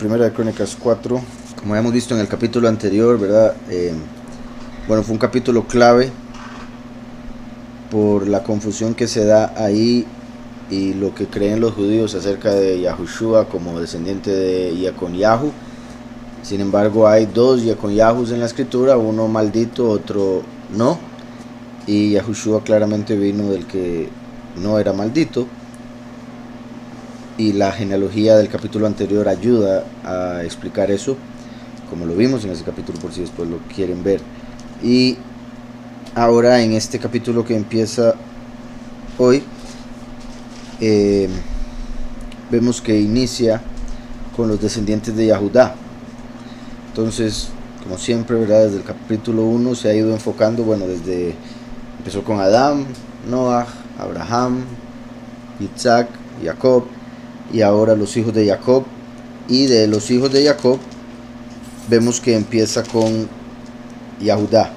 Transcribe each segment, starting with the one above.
Primera de Crónicas 4, como hemos visto en el capítulo anterior, ¿verdad? Fue un capítulo clave por la confusión que se da ahí y lo que creen los judíos acerca de Yahushua como descendiente de Yeconiahu. Sin embargo, hay dos Yeconiahus en la escritura, uno maldito, otro no, y Yahushua claramente vino del que no era maldito. Y la genealogía del capítulo anterior ayuda a explicar eso, como lo vimos en ese capítulo, por si después lo quieren ver. Y ahora en este capítulo que empieza hoy, vemos que inicia con los descendientes de Yahudá. Entonces, como siempre, ¿verdad? Desde el capítulo 1 se ha ido enfocando, empezó con Adán, Noah, Abraham, Isaac, Jacob, y ahora los hijos de Jacob. Y de los hijos de Jacob vemos que empieza con Yahudá.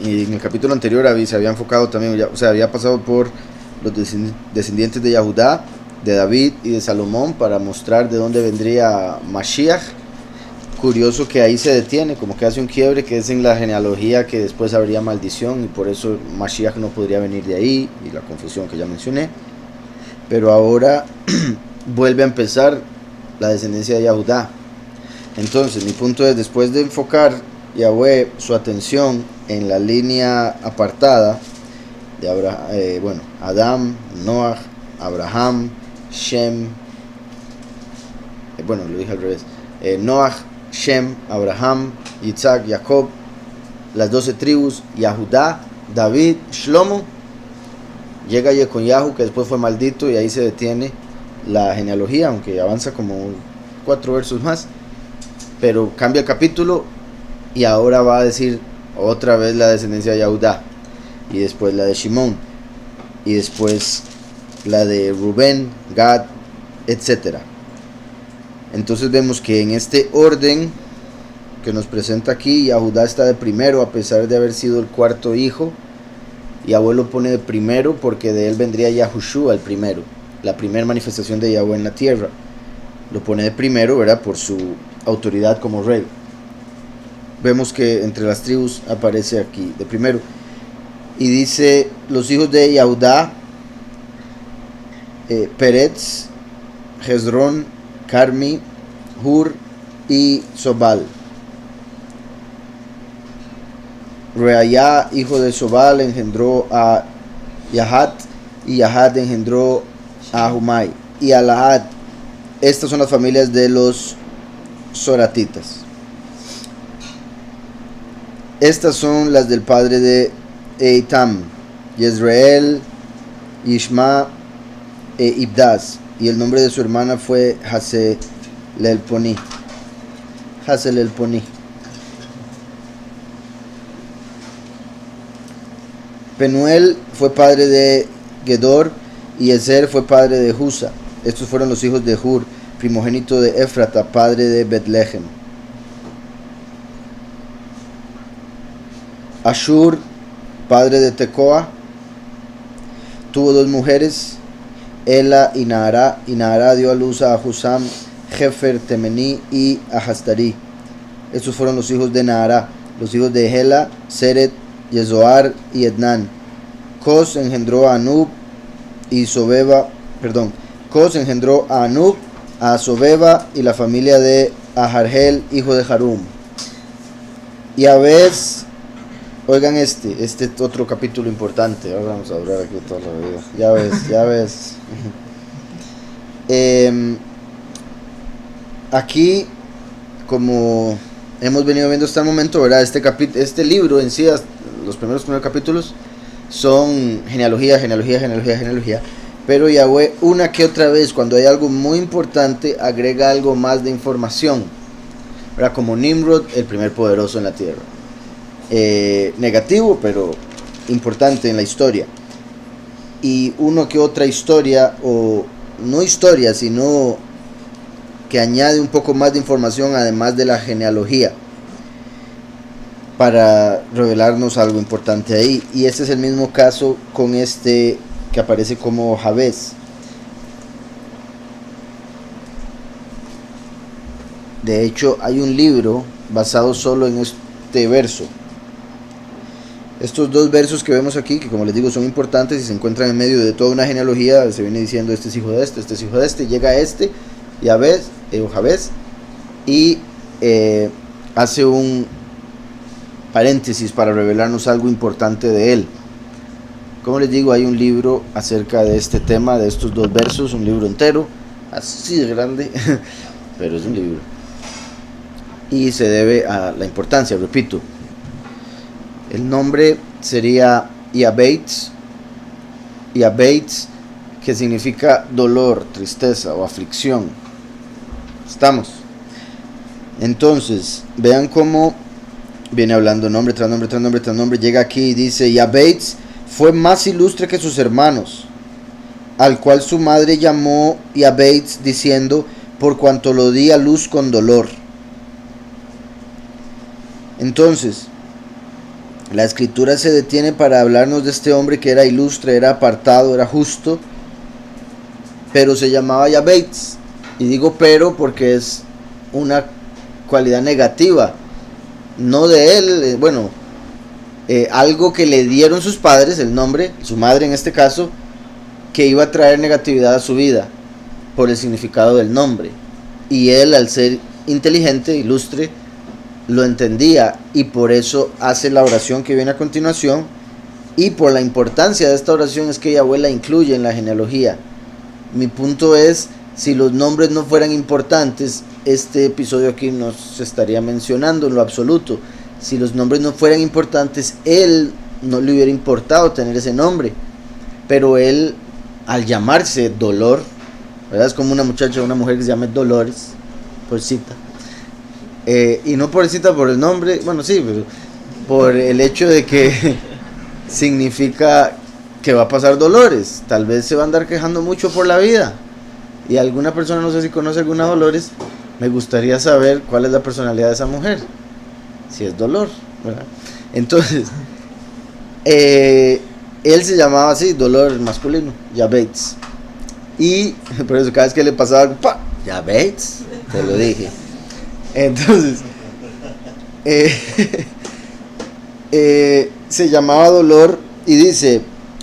Y en el capítulo anterior se había enfocado también, había pasado por los descendientes de Yahudá, de David y de Salomón, para mostrar de dónde vendría Mashiach. Curioso que ahí se detiene, como que hace un quiebre, que es en la genealogía que después habría maldición, y por eso Mashiach no podría venir de ahí, y la confusión que ya mencioné. Pero ahora vuelve a empezar la descendencia de Yahudá. Entonces mi punto es, después de enfocar Yahweh su atención en la línea apartada de Adán, Noah, Abraham, Shem, lo dije al revés, Noah, Shem, Abraham, Isaac, Jacob, las 12 tribus, Yahudá, David, Shlomo, llega Yeconiahu, que después fue maldito, y ahí se detiene la genealogía, aunque avanza como 4 versos más, pero cambia el capítulo y ahora va a decir otra vez la descendencia de Yahudá, y después la de Shimón, y después la de Rubén, Gad, etc. Entonces vemos que en este orden que nos presenta aquí, Yahudá está de primero, a pesar de haber sido el cuarto hijo. Yahweh lo pone de primero porque de él vendría Yahushua, el primero, la primera manifestación de Yahweh en la tierra. Lo pone de primero, ¿verdad?, por su autoridad como rey. Vemos que entre las tribus aparece aquí de primero. Y dice los hijos de Yahudá, Peretz, Hezrón, Carmi, Hur y Sobal. Reayá, hijo de Sobal, engendró a Yahat, y Yahat engendró a Humai y a Lahad. Estas son las familias de los soratitas. Estas son las del padre de Eitam, Yezreel, Ishma e Ibdaz, y el nombre de su hermana fue Haselelponi. Penuel fue padre de Gedor, y Ezer fue padre de Husa. Estos fueron los hijos de Hur, primogénito de Éfrata, padre de Betlehem. Ashur, padre de Tecoa, tuvo 2 mujeres, Ela y Nahará. Y Nahará dio a luz a Husam, Jefer, Temení y Ahastarí. Estos fueron los hijos de Nahará. Los hijos de Hela, Seret, Yezoar y Ednan. Cos engendró a Anub y Cos engendró a Anub, a Sobeba y la familia de Ahargel, hijo de Harum. Y a vez, oigan este otro capítulo importante. Ahora vamos a durar aquí toda la vida. Ya ves. Aquí, como hemos venido viendo hasta el momento, ¿verdad? Este libro en sí, los primeros capítulos son genealogía, pero Yahweh una que otra vez, cuando hay algo muy importante, agrega algo más de información, ¿verdad? Como Nimrod, el primer poderoso en la tierra, negativo pero importante en la historia, y uno que otra historia, o no historia, sino que añade un poco más de información además de la genealogía, para revelarnos algo importante ahí. Y este es el mismo caso con este que aparece como Jabez. De hecho, hay un libro basado solo en este verso. Estos dos versos que vemos aquí, que como les digo son importantes y se encuentran en medio de toda una genealogía, se viene diciendo este es hijo de este es hijo de este, llega este, Jabez, y hace un paréntesis para revelarnos algo importante de él. Como les digo, hay un libro acerca de este tema, de estos dos versos, un libro entero, así de grande, pero es un libro. Y se debe a la importancia, repito. El nombre sería Yabeitz, que significa dolor, tristeza o aflicción. ¿Estamos? Entonces, vean cómo viene hablando nombre tras nombre tras nombre tras nombre. Llega aquí y dice: Yabeitz fue más ilustre que sus hermanos, al cual su madre llamó Yabeitz, diciendo: por cuanto lo di a luz con dolor. Entonces, la escritura se detiene para hablarnos de este hombre que era ilustre, era apartado, era justo, pero se llamaba Yabeitz. Y digo pero porque es una cualidad negativa, no de él, algo que le dieron sus padres, el nombre, su madre en este caso, que iba a traer negatividad a su vida por el significado del nombre. Y él, al ser inteligente, ilustre, lo entendía, y por eso hace la oración que viene a continuación. Y por la importancia de esta oración es que Yahweh la incluye en la genealogía. Mi punto es, si los nombres no fueran importantes, este episodio aquí no se estaría mencionando en lo absoluto. Si los nombres no fueran importantes, él no le hubiera importado tener ese nombre. Pero él, al llamarse Dolor, ¿verdad? Es como una mujer que se llama Dolores, pobrecita. Y no pobrecita por el nombre, bueno sí, pero por el hecho de que significa que va a pasar dolores. Tal vez se va a andar quejando mucho por la vida. Y alguna persona, no sé si conoce alguna Dolores, me gustaría saber cuál es la personalidad de esa mujer. Si es Dolor, ¿verdad? Entonces, él se llamaba así, Dolor masculino, Yabeitz. Y por eso cada vez que le pasaba algo, ¡pa! Yabeitz, te lo dije. Entonces, se llamaba Dolor, y dice: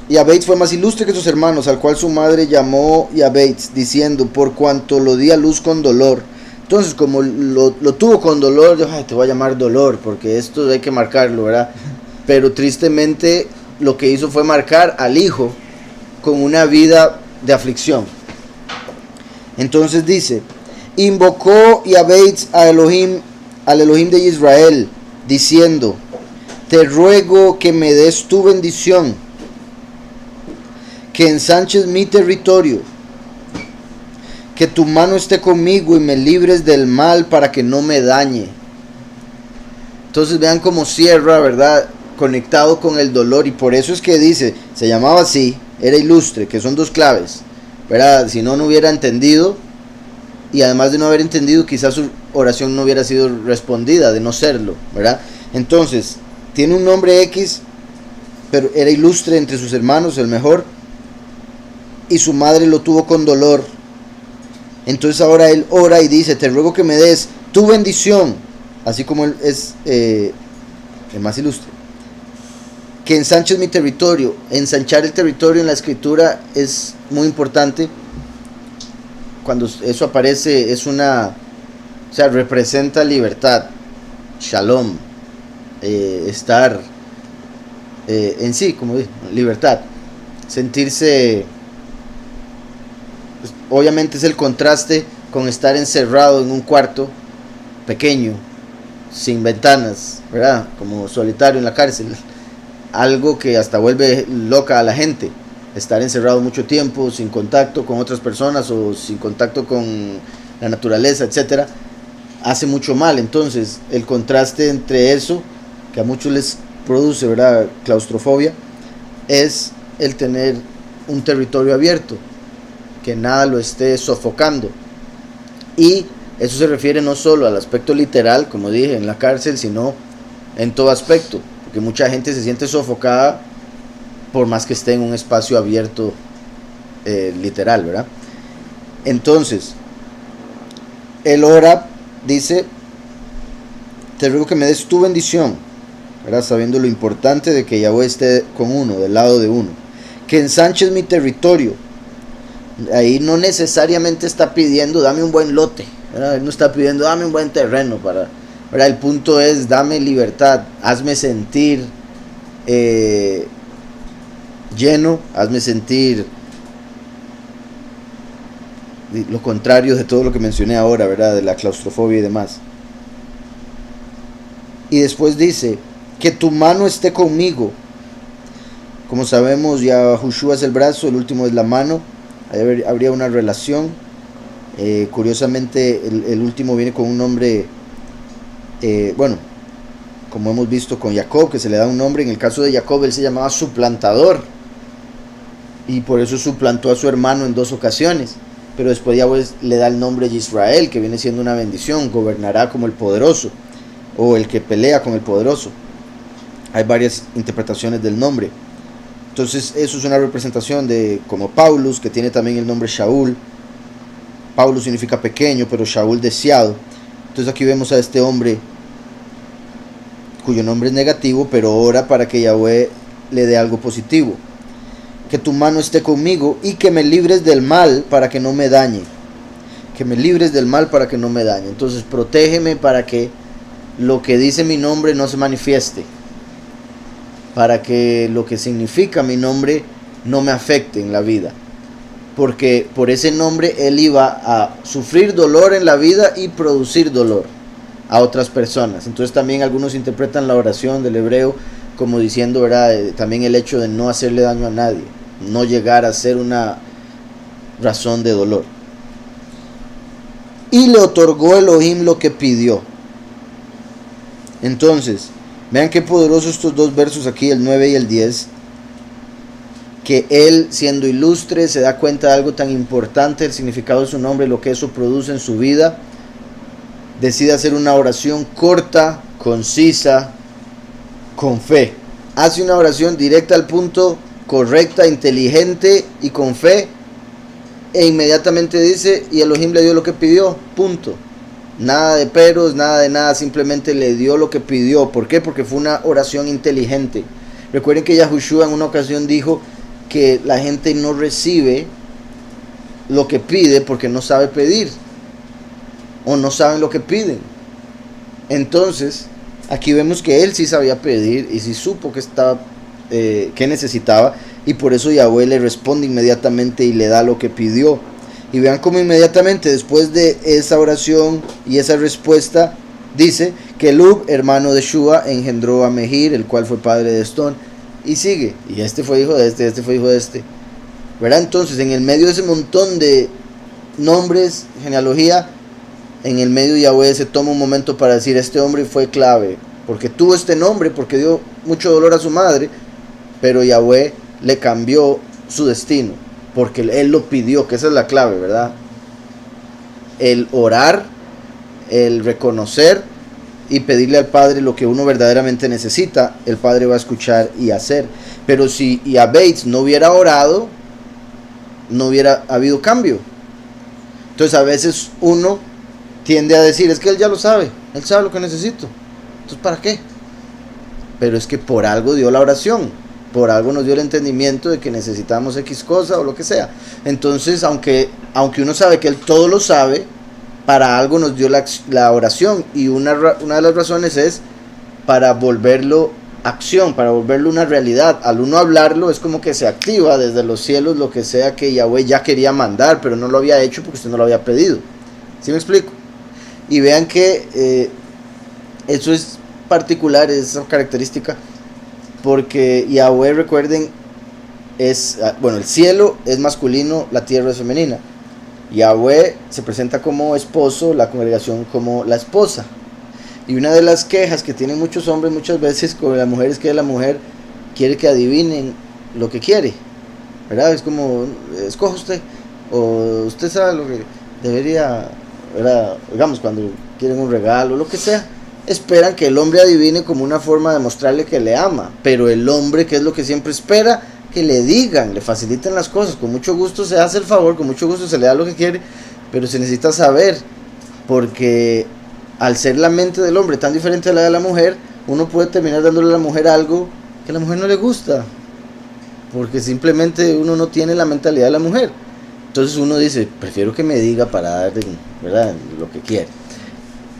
Yabeitz fue más ilustre que sus hermanos, al cual su madre llamó Yabeitz, diciendo: por cuanto lo di a luz con dolor. Entonces, como lo tuvo con dolor, yo te voy a llamar Dolor, porque esto hay que marcarlo, ¿verdad? Pero tristemente lo que hizo fue marcar al hijo con una vida de aflicción. Entonces dice: invocó Yabeitz a Elohim, al Elohim de Israel, diciendo: te ruego que me des tu bendición, que ensanches mi territorio, que tu mano esté conmigo y me libres del mal para que no me dañe. Entonces vean cómo cierra, ¿verdad? Conectado con el dolor, y por eso es que dice, se llamaba así, era ilustre, que son dos claves, ¿verdad? Si no, no hubiera entendido, y además de no haber entendido, quizás su oración no hubiera sido respondida, de no serlo, ¿verdad? Entonces, tiene un nombre X, pero era ilustre entre sus hermanos, el mejor, y su madre lo tuvo con dolor. Entonces ahora él ora y dice: te ruego que me des tu bendición, así como él es el más ilustre, que ensanches mi territorio. Ensanchar el territorio en la escritura es muy importante. Cuando eso aparece, representa libertad, shalom, estar en sí, como dije, libertad, sentirse. Obviamente es el contraste con estar encerrado en un cuarto pequeño, sin ventanas, ¿verdad? Como solitario en la cárcel. Algo que hasta vuelve loca a la gente. Estar encerrado mucho tiempo, sin contacto con otras personas o sin contacto con la naturaleza, etcétera, hace mucho mal. Entonces, el contraste entre eso, que a muchos les produce, ¿verdad?, claustrofobia, es el tener un territorio abierto, que nada lo esté sofocando. Y eso se refiere no solo al aspecto literal, como dije, en la cárcel, sino en todo aspecto, porque mucha gente se siente sofocada por más que esté en un espacio abierto, literal, ¿verdad? Entonces, él ora dice, te ruego que me des tu bendición, ¿verdad? Sabiendo lo importante de que Yahweh esté con uno, del lado de uno. Que ensanches mi territorio. Ahí no necesariamente está pidiendo, dame un buen lote, ¿verdad? Él no está pidiendo, dame un buen terreno, ¿verdad? El punto es, dame libertad, hazme sentir lleno, hazme sentir lo contrario de todo lo que mencioné ahora, ¿verdad? De la claustrofobia y demás. Y después dice, que tu mano esté conmigo. Como sabemos, Yahushua es el brazo, el último es la mano. Ahí habría una relación. Curiosamente, el último viene con un nombre, bueno, como hemos visto con Jacob, que se le da un nombre. En el caso de Jacob, él se llamaba suplantador, y por eso suplantó a su hermano en 2 ocasiones. Pero después Yahweh le da el nombre de Israel, que viene siendo una bendición, gobernará como el poderoso, o el que pelea con el poderoso. Hay varias interpretaciones del nombre. Entonces eso es una representación de, como Paulus, que tiene también el nombre Shaul. Paulus significa pequeño, pero Shaul deseado. Entonces aquí vemos a este hombre cuyo nombre es negativo, pero ora para que Yahweh le dé algo positivo. Que tu mano esté conmigo y que me libres del mal para que no me dañe. Que me libres del mal para que no me dañe. Entonces protégeme para que lo que dice mi nombre no se manifieste. Para que lo que significa mi nombre no me afecte en la vida. Porque por ese nombre él iba a sufrir dolor en la vida y producir dolor a otras personas. Entonces también algunos interpretan la oración del hebreo como diciendo, ¿verdad? También el hecho de no hacerle daño a nadie, no llegar a ser una razón de dolor. Y le otorgó Elohim lo que pidió. Entonces, vean qué poderosos estos 2 versos aquí, el 9 y el 10. Que él, siendo ilustre, se da cuenta de algo tan importante, el significado de su nombre, lo que eso produce en su vida. Decide hacer una oración corta, concisa, con fe. Hace una oración directa al punto, correcta, inteligente y con fe. E inmediatamente dice, y Elohim le dio lo que pidió, punto. Nada de peros, nada de nada, simplemente le dio lo que pidió. ¿Por qué? Porque fue una oración inteligente. Recuerden que Yahushua en una ocasión dijo que la gente no recibe lo que pide porque no sabe pedir, o no saben lo que piden. Entonces, aquí vemos que él sí sabía pedir y sí supo que necesitaba, y por eso Yahweh le responde inmediatamente y le da lo que pidió. Y vean cómo inmediatamente después de esa oración y esa respuesta dice que Lub, hermano de Shua, engendró a Mehir, el cual fue padre de Estón, y sigue, y este fue hijo de este fue hijo de este, ¿verdad? Entonces en el medio de ese montón de nombres, genealogía, en el medio Yahweh se toma un momento para decir, este hombre fue clave, porque tuvo este nombre, porque dio mucho dolor a su madre, pero Yahweh le cambió su destino, porque él lo pidió, que esa es la clave, ¿verdad? El orar, el reconocer y pedirle al Padre lo que uno verdaderamente necesita, el Padre va a escuchar y hacer. Pero si Yabeitz no hubiera orado, no hubiera habido cambio. Entonces a veces uno tiende a decir, es que él ya lo sabe, él sabe lo que necesito, entonces ¿para qué? Pero es que por algo dio la oración, por algo nos dio el entendimiento de que necesitamos X cosa o lo que sea. Entonces aunque uno sabe que él todo lo sabe, para algo nos dio la oración, y una de las razones es para volverlo acción, para volverlo una realidad. Al uno hablarlo es como que se activa desde los cielos lo que sea que Yahweh ya quería mandar, pero no lo había hecho porque usted no lo había pedido. ¿Sí me explico? Y vean que eso es particular, esa característica, porque Yahweh, recuerden, es, bueno, el cielo es masculino, la tierra es femenina. Yahweh se presenta como esposo, la congregación como la esposa. Y una de las quejas que tienen muchos hombres muchas veces con la mujer es que la mujer quiere que adivinen lo que quiere, ¿verdad? Es como, escoja usted, o usted sabe lo que debería, ¿verdad? Digamos, cuando quieren un regalo o lo que sea, esperan que el hombre adivine como una forma de mostrarle que le ama. Pero el hombre, ¿qué es lo que siempre espera? Que le digan, le faciliten las cosas. Con mucho gusto se hace el favor, con mucho gusto se le da lo que quiere, pero se necesita saber, porque al ser la mente del hombre tan diferente a la de la mujer, uno puede terminar dándole a la mujer algo que a la mujer no le gusta, porque simplemente uno no tiene la mentalidad de la mujer. Entonces uno dice, prefiero que me diga para dar, ¿verdad?, lo que quiere.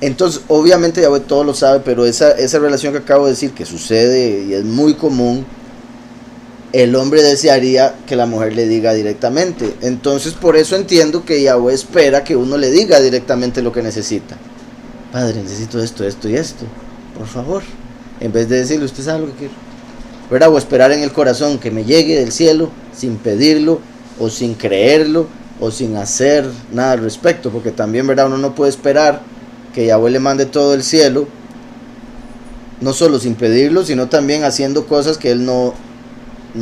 Entonces, obviamente Yahweh todo lo sabe, pero esa relación que acabo de decir, que sucede y es muy común, el hombre desearía que la mujer le diga directamente. Entonces, por eso entiendo que Yahweh espera que uno le diga directamente lo que necesita. Padre, necesito esto, esto y esto, por favor. En vez de decirle, usted sabe lo que quiero, ¿verdad? O esperar en el corazón que me llegue del cielo sin pedirlo, o sin creerlo, o sin hacer nada al respecto. Porque también, ¿verdad?, uno no puede esperar que Yahweh le mande todo del cielo, no solo sin pedirlo, sino también haciendo cosas que él no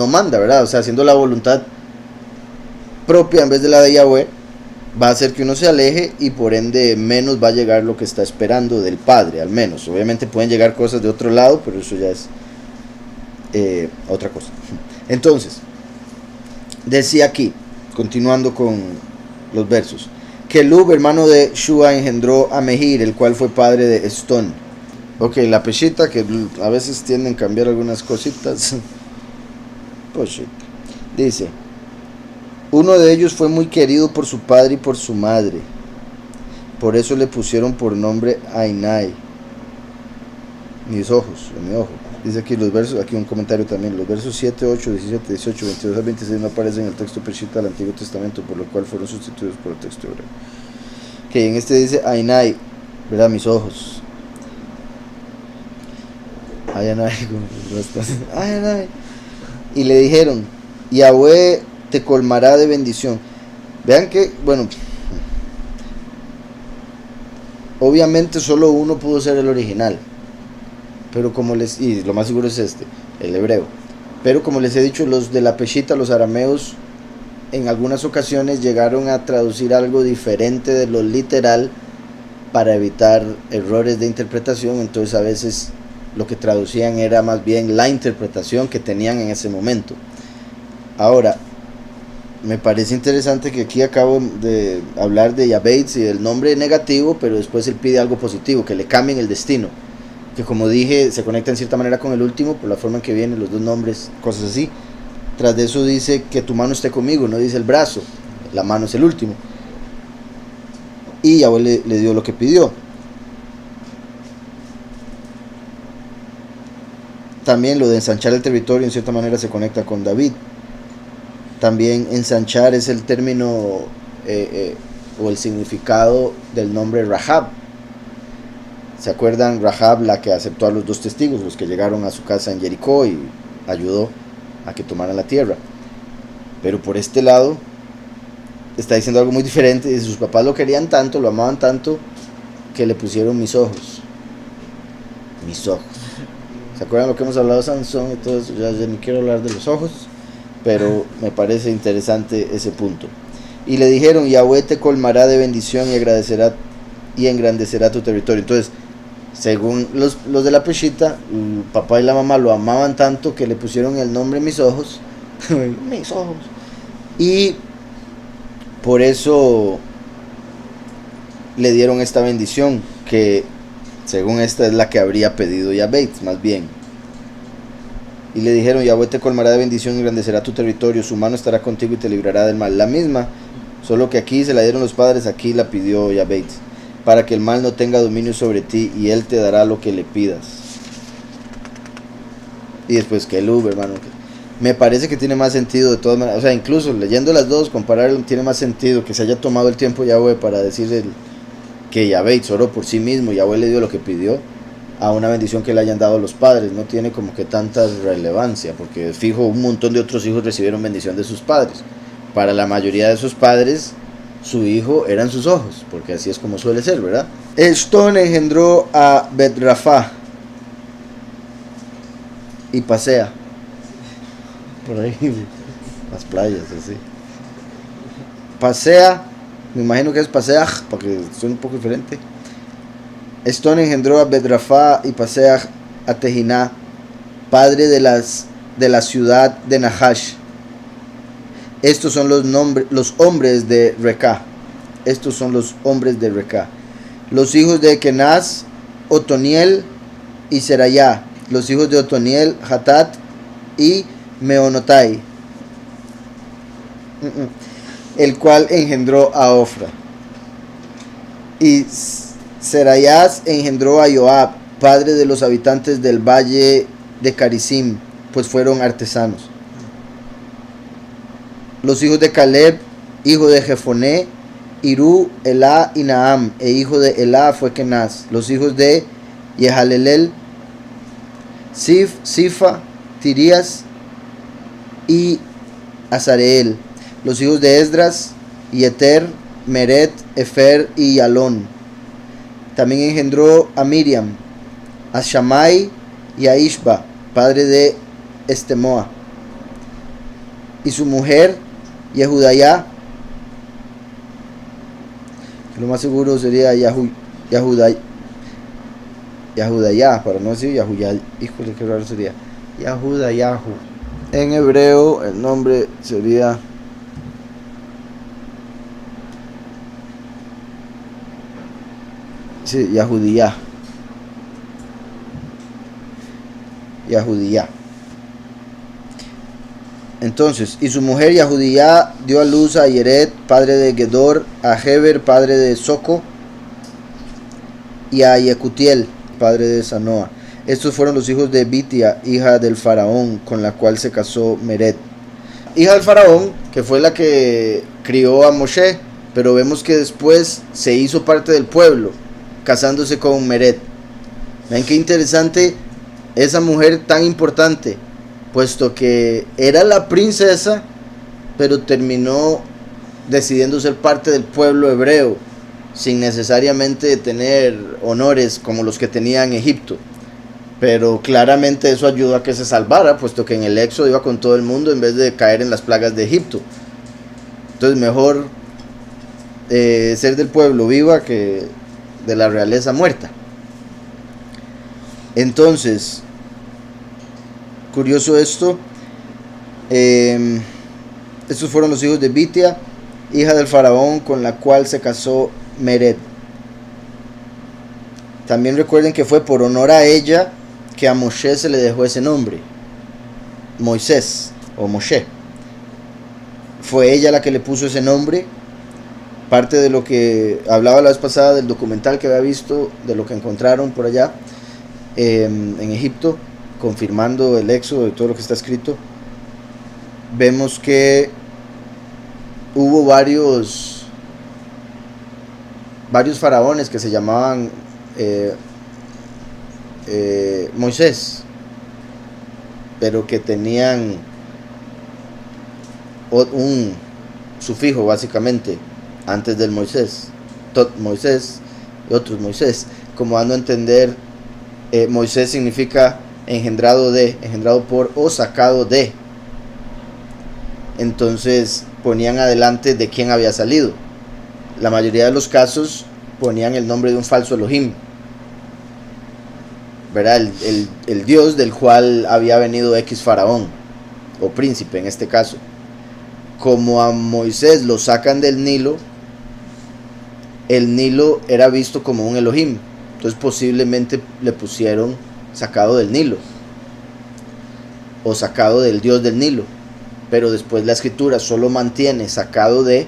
manda, ¿verdad? O sea, haciendo la voluntad propia en vez de la de Yahweh, va a hacer que uno se aleje y por ende menos va a llegar lo que está esperando del Padre, al menos. Obviamente pueden llegar cosas de otro lado, pero eso ya es otra cosa. Entonces, decía aquí, continuando con los versos, que Lub, hermano de Shua, engendró a Mehir, el cual fue padre de Estón. Ok, la peshita, que a veces tienden a cambiar algunas cositas. Poshita. Dice, uno de ellos fue muy querido por su padre y por su madre. Por eso le pusieron por nombre Ainai. Mis ojos, mi ojo. Dice aquí los versos, aquí un comentario también. Los versos 7, 8, 17, 18, 22 al 26 no aparecen en el texto peshita del Antiguo Testamento, por lo cual fueron sustituidos por el texto hebreo. Que en este dice Ainai, ¿verdad? Mis ojos. Ainai. Ainai. Y le dijeron, Yahweh te colmará de bendición. Vean que, bueno, obviamente solo uno pudo ser el original, pero como y lo más seguro es el hebreo, pero como les he dicho, los de la peshita, los arameos, en algunas ocasiones llegaron a traducir algo diferente de lo literal para evitar errores de interpretación. Entonces a veces lo que traducían era más bien la interpretación que tenían en ese momento. Ahora, me parece interesante que aquí acabo de hablar de Yabeitz y del nombre negativo, pero después él pide algo positivo, que le cambien el destino, que como dije se conecta en cierta manera con el último por la forma en que vienen los dos nombres, cosas así. Tras de eso dice que tu mano esté conmigo, no dice el brazo, la mano es el último. Y Yahweh le dio lo que pidió. También lo de ensanchar el territorio en cierta manera se conecta con David. También ensanchar es el término o el significado del nombre Rahab. ¿Se acuerdan? Rahab, la que aceptó a los dos testigos, los que llegaron a su casa en Jericó y ayudó a que tomaran la tierra. Pero por este lado está diciendo algo muy diferente. Dice, sus papás lo querían tanto, lo amaban tanto, que le pusieron mis ojos. Mis ojos. ¿Se acuerdan lo que hemos hablado de Sansón y todo eso? Ya ni quiero hablar de los ojos, pero me parece interesante ese punto. Y le dijeron, Yahweh te colmará de bendición y engrandecerá tu territorio. Entonces, según los de la peshita, el papá y la mamá lo amaban tanto que le pusieron el nombre mis ojos. Mis ojos. Y por eso le dieron esta bendición, que según esta es la que habría pedido Yahweh, más bien. Y le dijeron, Yahweh te colmará de bendición y engrandecerá tu territorio, su mano estará contigo y te librará del mal. La misma, solo que aquí se la dieron los padres, aquí la pidió Yahweh, para que el mal no tenga dominio sobre ti, y él te dará lo que le pidas. Y después que el hermano, me parece que tiene más sentido de todas maneras. O sea, incluso leyendo las dos, compararlo, tiene más sentido que se haya tomado el tiempo Yahweh para decirle que Yahweh oró por sí mismo, Yahweh le dio lo que pidió, a una bendición que le hayan dado los padres. No tiene como que tanta relevancia, porque fijo, un montón de otros hijos recibieron bendición de sus padres. Para la mayoría de esos padres, su hijo eran sus ojos, porque así es como suele ser, ¿verdad? Estón engendró a Bet-Rafa y Pasea, por ahí, las playas, así. Pasea, me imagino que es Pasea, porque suena un poco diferente. Estón engendró a Bet-Rafa y Pasea a Tejiná, padre de la ciudad de Nahash. Estos son los hombres de Reká. Estos son los hombres de Reká. Los hijos de Kenaz, Otoniel y Serayá. Los hijos de Otoniel, Hatat y Meonotai, el cual engendró a Ofra. Y Serayás engendró a Joab, padre de los habitantes del valle de Carisim, pues fueron artesanos. Los hijos de Caleb, hijo de Jefoné, Irú, Elá y Naam, e hijo de Elá fue Kenaz. Los hijos de Yehalelel, Sif, Sifa, Tirías y Azareel. Los hijos de Esdras, Yeter, Meret, Efer y Yalón. También engendró a Miriam, a Shammai y a Ishba, padre de Estemoa, y su mujer Yehudayá, que lo más seguro sería Yahudayá, para no decir Yahuyá. Híjole, qué raro sería Yahudayahu. En hebreo el nombre sería Yahudiyá. Entonces, y su mujer Yahudiyá dio a luz a Yeret, padre de Gedor, a Heber, padre de Soco, y a Yecutiel, padre de Sanoa. Estos fueron los hijos de Bitia, hija del faraón, con la cual se casó Meret, hija del faraón, que fue la que crió a Moshe, pero vemos que después se hizo parte del pueblo, casándose con Meret. Ven qué interesante esa mujer tan importante, puesto que era la princesa, pero terminó decidiendo ser parte del pueblo hebreo, sin necesariamente tener honores como los que tenía en Egipto. Pero claramente eso ayudó a que se salvara, puesto que en el éxodo iba con todo el mundo en vez de caer en las plagas de Egipto. Entonces mejor ser del pueblo viva que de la realeza muerta. Entonces, curioso esto. Estos fueron los hijos de Bitia, hija del faraón, con la cual se casó Meret. También recuerden que fue por honor a ella que a Moshe se le dejó ese nombre, Moisés o Moshe. Fue ella la que le puso ese nombre. Parte de lo que hablaba la vez pasada del documental que había visto, de lo que encontraron por allá en Egipto, confirmando el éxodo de todo lo que está escrito. Vemos que hubo varios faraones que se llamaban Moisés, pero que tenían un sufijo básicamente antes del Moisés, Tot Moisés y otros Moisés, como dando a entender Moisés significa engendrado por o sacado de. Entonces ponían adelante de quién había salido. La mayoría de los casos ponían el nombre de un falso Elohim, ¿verdad? El dios del cual había venido X faraón o príncipe en este caso. Como a Moisés lo sacan del Nilo, el Nilo era visto como un Elohim, entonces posiblemente le pusieron sacado del Nilo o sacado del dios del Nilo, pero después la escritura solo mantiene sacado de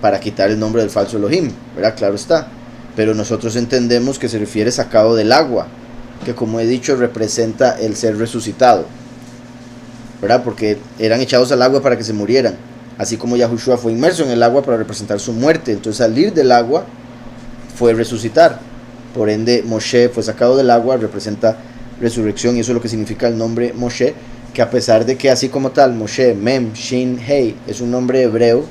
para quitar el nombre del falso Elohim, ¿verdad? Claro está, pero nosotros entendemos que se refiere sacado del agua, que como he dicho representa el ser resucitado, ¿verdad? Porque eran echados al agua para que se murieran, así como Yahushua fue inmerso en el agua para representar su muerte. Entonces salir del agua fue resucitar, por ende Moshe fue sacado del agua, representa resurrección, y eso es lo que significa el nombre Moshe, que a pesar de que así como tal Moshe, Mem, Shin, Hei, es un nombre hebreo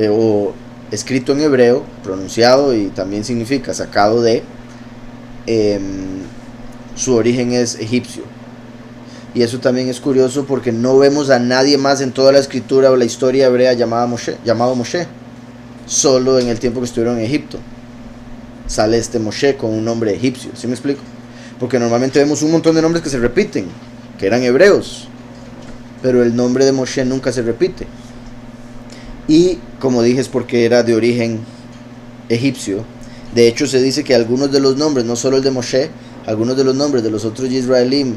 o escrito en hebreo, pronunciado, y también significa sacado de, su origen es egipcio. Y eso también es curioso porque no vemos a nadie más en toda la escritura o la historia hebrea llamado Moshe. Solo en el tiempo que estuvieron en Egipto sale este Moshe con un nombre egipcio. ¿Sí me explico? Porque normalmente vemos un montón de nombres que se repiten, que eran hebreos, pero el nombre de Moshe nunca se repite. Y como dije, es porque era de origen egipcio. De hecho, se dice que algunos de los nombres, no solo el de Moshe, algunos de los nombres de los otros israelíes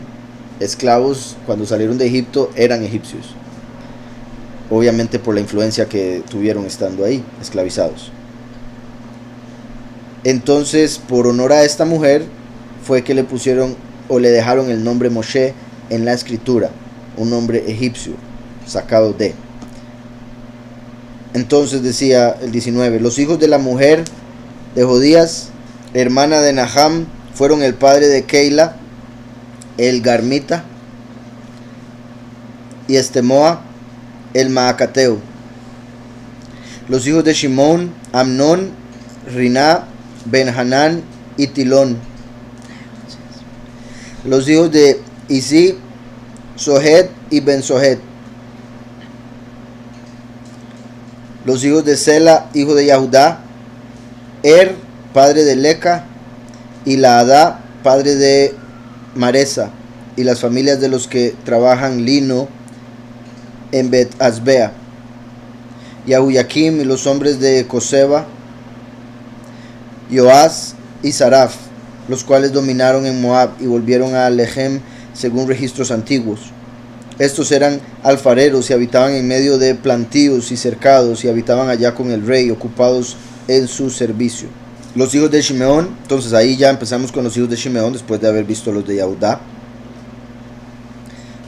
esclavos cuando salieron de Egipto eran egipcios. Obviamente por la influencia que tuvieron estando ahí, esclavizados. Entonces, por honor a esta mujer, fue que le pusieron o le dejaron el nombre Moshe en la escritura, un nombre egipcio, sacado de. Entonces decía el 19, los hijos de la mujer de Jodías, hermana de Naham, fueron el padre de Keila, el Garmita, y Estemoa, el Maacateo. Los hijos de Shimón, Amnón, Riná, Ben-Hanán y Tilón. Los hijos de Isi, Sohet y Ben-Sohet. Los hijos de Sela, hijo de Yahudá, padre de Leca, y Laadá, padre de Maresa, y las familias de los que trabajan lino en Bet Asbea, Yahuyakim y los hombres de Coseba, Joás y Saraf, los cuales dominaron en Moab y volvieron a Lechem según registros antiguos. Estos eran alfareros y habitaban en medio de plantíos y cercados y habitaban allá con el rey, ocupados en su servicio. Los hijos de Shimeón, entonces ahí ya empezamos con los hijos de Shimeón después de haber visto los de Yahudá.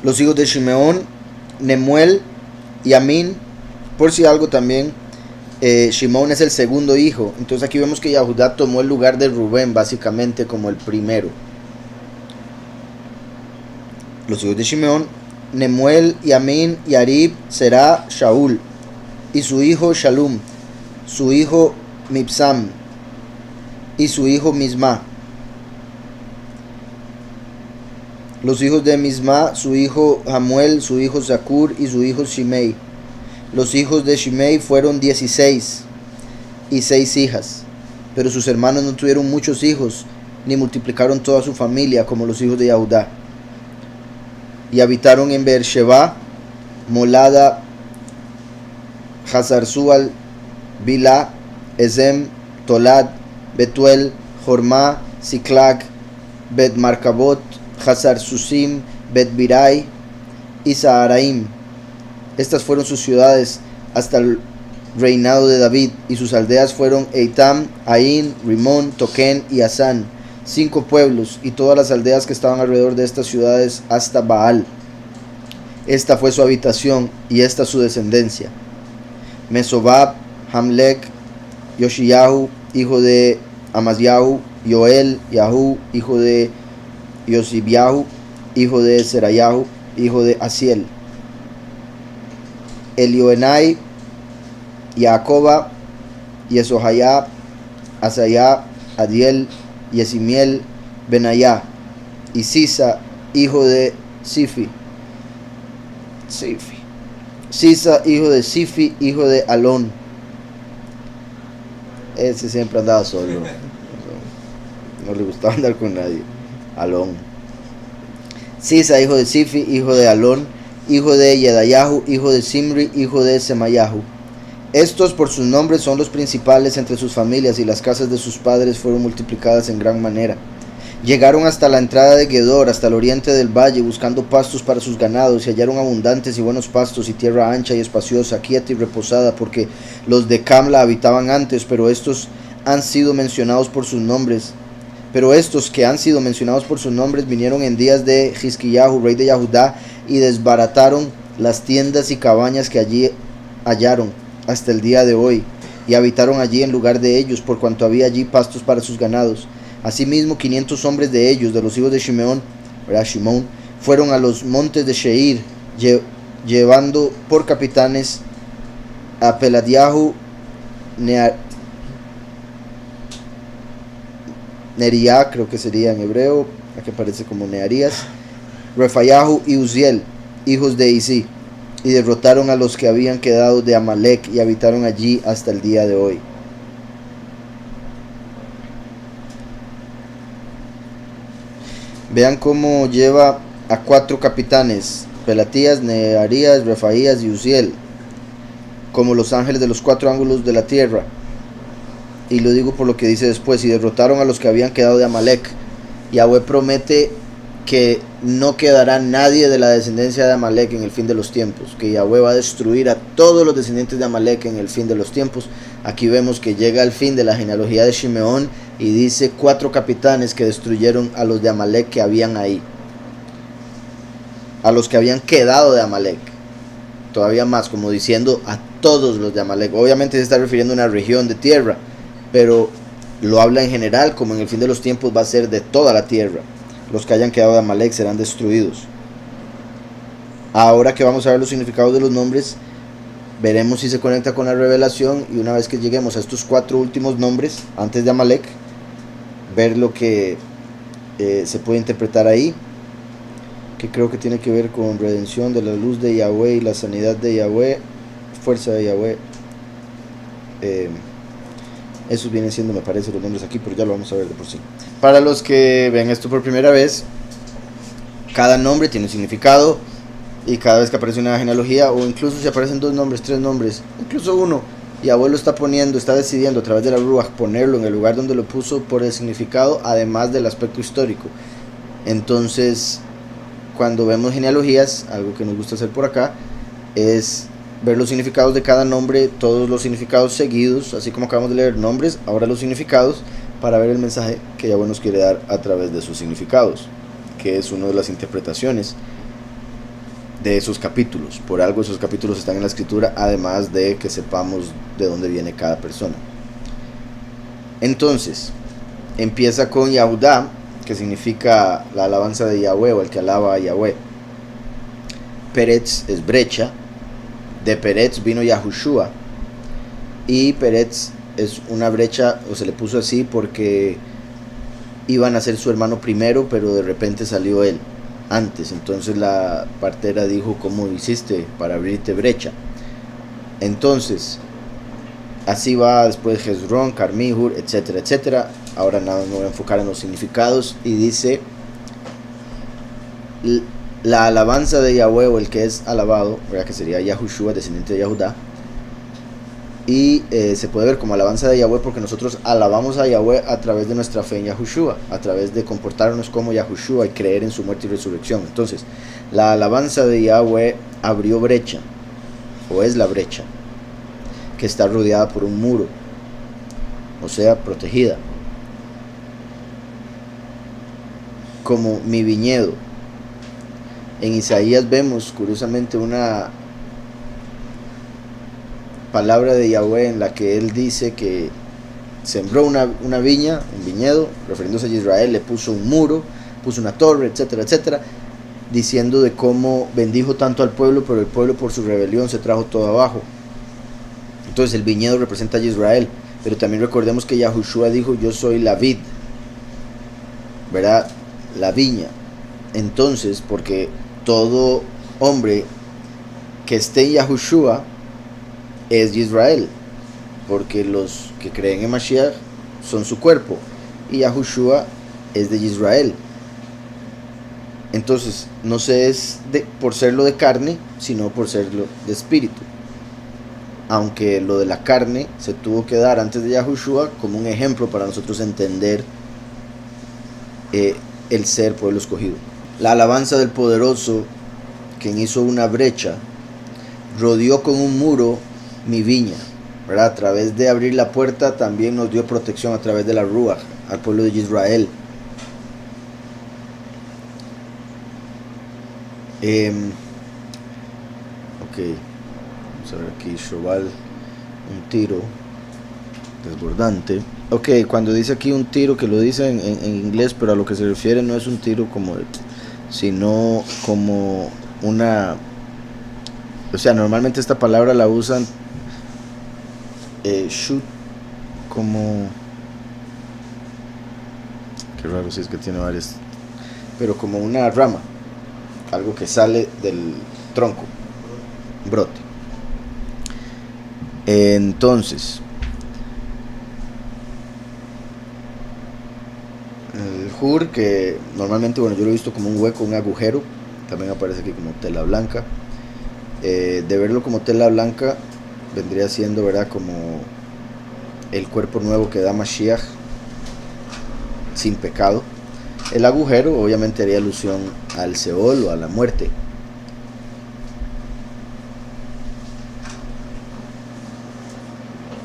Los hijos de Shimeón, Nemuel y Amín. Por si algo también, Shimón es el segundo hijo. Entonces aquí vemos que Yahudá tomó el lugar de Rubén básicamente como el primero. Los hijos de Shimeón, Nemuel y Amín y Arib, Será, Shaul y su hijo Shalum, su hijo Mibsam y su hijo Misma. Los hijos de Misma, su hijo Hamuel, su hijo Zakur y su hijo Shimei. Los hijos de Shimei fueron 16 y 6 hijas, pero sus hermanos no tuvieron muchos hijos, ni multiplicaron toda su familia como los hijos de Yahudá. Y habitaron en Beersheba, Molada, Hazar-Sual, Bilá, Ezem, Tolad, Betuel, Jormá, Siklag, Bet-Markabot, Hazar-Susim, Bet-Birai y Saharaim. Estas fueron sus ciudades hasta el reinado de David, y sus aldeas fueron Eitam, Ain, Rimón, Toquén y Asán, 5 pueblos, y todas las aldeas que estaban alrededor de estas ciudades hasta Baal. Esta fue su habitación y esta su descendencia. Mesobab, Hamlek, Yoshiyahu, hijo de Amasyahu, Yoel, Yahu, hijo de Yosibyahu, hijo de Serayahu, hijo de Asiel. Elioenai, Jacoba, Yesohayá, Asayá, Adiel, Yesimiel, Benayá, y Sisa, hijo de Sifi. Sisa, hijo de Sifi, hijo de Alón. Ese siempre andaba solo. No le gustaba andar con nadie. Alón. Sisa, hijo de Sifi, hijo de Alón, hijo de Yedayahu, hijo de Simri, hijo de Semayahu. Estos por sus nombres son los principales entre sus familias, y las casas de sus padres fueron multiplicadas en gran manera. Llegaron hasta la entrada de Gedor, hasta el oriente del valle, buscando pastos para sus ganados, y hallaron abundantes y buenos pastos, y tierra ancha y espaciosa, quieta y reposada, porque los de Cam la habitaban antes, pero estos han sido mencionados por sus nombres. Pero estos que han sido mencionados por sus nombres vinieron en días de Jizquiyahu, rey de Yahudá, y desbarataron las tiendas y cabañas que allí hallaron hasta el día de hoy, y habitaron allí en lugar de ellos, por cuanto había allí pastos para sus ganados. Asimismo 500 hombres de ellos, de los hijos de Shimón, fueron a los montes de Sheir, llevando por capitanes a Peladiahu, Neriá, creo que sería en hebreo, aquí aparece como Nearías, Refayahu y Uziel, hijos de Isi, y derrotaron a los que habían quedado de Amalek, y habitaron allí hasta el día de hoy. Vean cómo lleva a 4 capitanes, Pelatías, Nearías, Refaías y Uziel, como los ángeles de los 4 ángulos de la tierra. y lo digo por lo que dice después, y derrotaron a los que habían quedado de Amalek. Yahweh promete que no quedará nadie de la descendencia de Amalek en el fin de los tiempos, que Yahweh va a destruir a todos los descendientes de Amalek en el fin de los tiempos. Aquí vemos que llega el fin de la genealogía de Shimeón y dice 4 capitanes que destruyeron a los de Amalek que habían ahí, a los que habían quedado de Amalek, todavía más, como diciendo a todos los de Amalek. Obviamente se está refiriendo a una región de tierra, pero lo habla en general, como en el fin de los tiempos va a ser de toda la tierra. Los que hayan quedado de Amalek serán destruidos. Ahora que vamos a ver los significados de los nombres, veremos si se conecta con la revelación, y una vez que lleguemos a estos 4 últimos nombres antes de Amalek, ver lo que se puede interpretar ahí, que creo que tiene que ver con redención de la luz de Yahweh y la sanidad de Yahweh, fuerza de Yahweh. Esos vienen siendo, me parece, los nombres aquí, pero ya lo vamos a ver de por sí. Para los que ven esto por primera vez, cada nombre tiene un significado, y cada vez que aparece una genealogía, o incluso si aparecen 2 nombres, 3 nombres, incluso uno, Yahweh lo está poniendo, está decidiendo a través de la Ruach ponerlo en el lugar donde lo puso por el significado, además del aspecto histórico. Entonces, cuando vemos genealogías, algo que nos gusta hacer por acá es ver los significados de cada nombre, todos los significados seguidos, así como acabamos de leer nombres, ahora los significados, para ver el mensaje que Yahweh nos quiere dar a través de sus significados, que es una de las interpretaciones de esos capítulos. Por algo esos capítulos están en la escritura, además de que sepamos de dónde viene cada persona. Entonces, empieza con Yahudá, que significa la alabanza de Yahweh, o el que alaba a Yahweh. Peretz es brecha. De Peretz vino Yahushua, y Peretz es una brecha, o se le puso así porque iban a ser su hermano primero, pero de repente salió él antes. Entonces la partera dijo: ¿cómo hiciste para abrirte brecha? Entonces así va después Hezrón, Carmihur, etcétera, etcétera. Ahora nada, me voy a enfocar en los significados, y dice: la alabanza de Yahweh, o el que es alabado, ¿verdad? Que sería Yahushua, descendiente de Yahudá. Y se puede ver como alabanza de Yahweh porque nosotros alabamos a Yahweh a través de nuestra fe en Yahushua, a través de comportarnos como Yahushua y creer en su muerte y resurrección. Entonces, la alabanza de Yahweh abrió brecha, o es la brecha, que está rodeada por un muro, o sea, protegida, como mi viñedo. En Isaías vemos curiosamente una palabra de Yahweh en la que él dice que sembró una viña, un viñedo, refiriéndose a Israel, le puso un muro, puso una torre, etcétera, etcétera, diciendo de cómo bendijo tanto al pueblo, pero el pueblo por su rebelión se trajo todo abajo. Entonces el viñedo representa a Israel, pero también recordemos que Yahushua dijo: yo soy la vid, ¿verdad? La viña. Entonces, porque todo hombre que esté en Yahushua es Israel, porque los que creen en Mashiach son su cuerpo, y Yahushua es de Israel. Entonces no se es por serlo de carne, sino por serlo de espíritu, aunque lo de la carne se tuvo que dar antes de Yahushua como un ejemplo para nosotros entender el ser pueblo escogido. La alabanza del poderoso, quien hizo una brecha, rodeó con un muro mi viña, ¿verdad? A través de abrir la puerta también nos dio protección a través de la Ruach al pueblo de Israel. Ok, vamos a ver aquí, Shobal, un tiro desbordante. Ok, cuando dice aquí un tiro, que lo dice en inglés, pero a lo que se refiere no es un tiro como sino como una, o sea, normalmente esta palabra la usan shoot, como, qué raro si es que tiene varias, pero como una rama, algo que sale del tronco, brote. Entonces el hur, que normalmente, bueno, yo lo he visto como un hueco, un agujero, también aparece aquí como tela blanca. De verlo como tela blanca vendría siendo, ¿verdad?, como el cuerpo nuevo que da Mashiach sin pecado. El agujero obviamente haría alusión al Seol o a la muerte.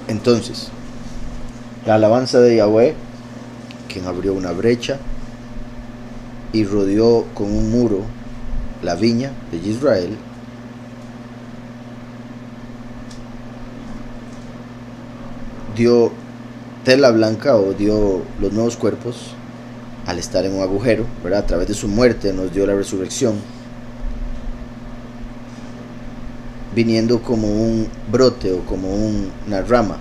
Entonces, la alabanza de Yahweh, quien abrió una brecha y rodeó con un muro la viña de Israel, dio tela blanca o dio los nuevos cuerpos al estar en un agujero, ¿verdad? A través de su muerte nos dio la resurrección, viniendo como un brote o como una rama.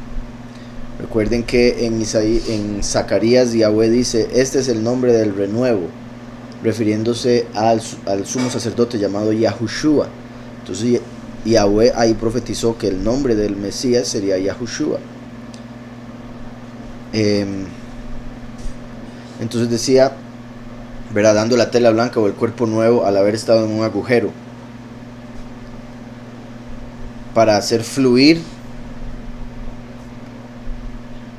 Recuerden que en Zacarías Yahweh dice: este es el nombre del renuevo, refiriéndose al sumo sacerdote llamado Yahushua. Entonces Yahweh ahí profetizó que el nombre del Mesías sería Yahushua. Entonces decía, ¿verdad?, dando la tela blanca o el cuerpo nuevo al haber estado en un agujero, para hacer fluir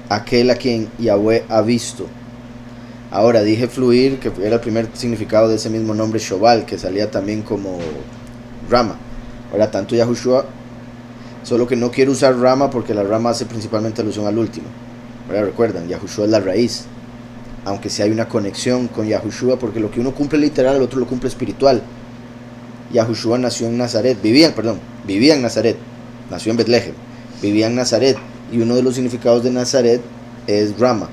aquel a quien Yahweh ha visto. Ahora dije fluir, que era el primer significado de ese mismo nombre Shobal, que salía también como rama. Ahora tanto Yahushua, solo que no quiero usar rama porque la rama hace principalmente alusión al último. Ahora recuerdan, Yahushua es la raíz, aunque sí hay una conexión con Yahushua, porque lo que uno cumple literal, el otro lo cumple espiritual. Yahushua nació en Nazaret, vivía en Nazaret, nació en Betlehem, vivía en Nazaret, y uno de los significados de Nazaret es Rama,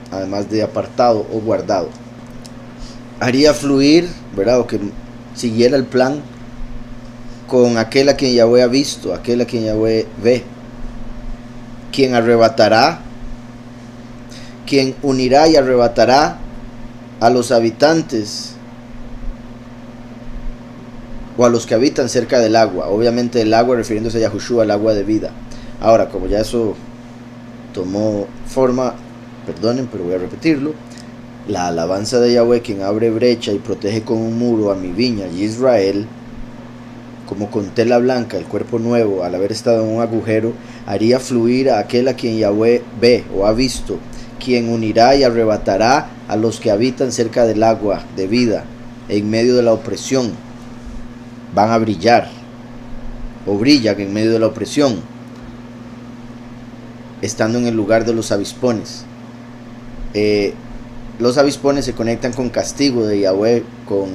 además de apartado o guardado. Haría fluir, ¿verdad?, o que siguiera el plan con aquel a quien Yahweh ha visto, aquel a quien Yahweh ve, quien arrebatará, quien unirá y arrebatará a los habitantes o a los que habitan cerca del agua. Obviamente el agua refiriéndose a Yahushua, el agua de vida. Ahora, como ya eso tomó forma, perdonen, pero voy a repetirlo: la alabanza de Yahweh, quien abre brecha y protege con un muro a mi viña y Israel, como con tela blanca el cuerpo nuevo al haber estado en un agujero, haría fluir a aquel a quien Yahweh ve o ha visto, quien unirá y arrebatará a los que habitan cerca del agua de vida, en medio de la opresión. Van a brillar, o brillan en medio de la opresión, estando en el lugar de los avispones. Los avispones se conectan con castigo de Yahweh, con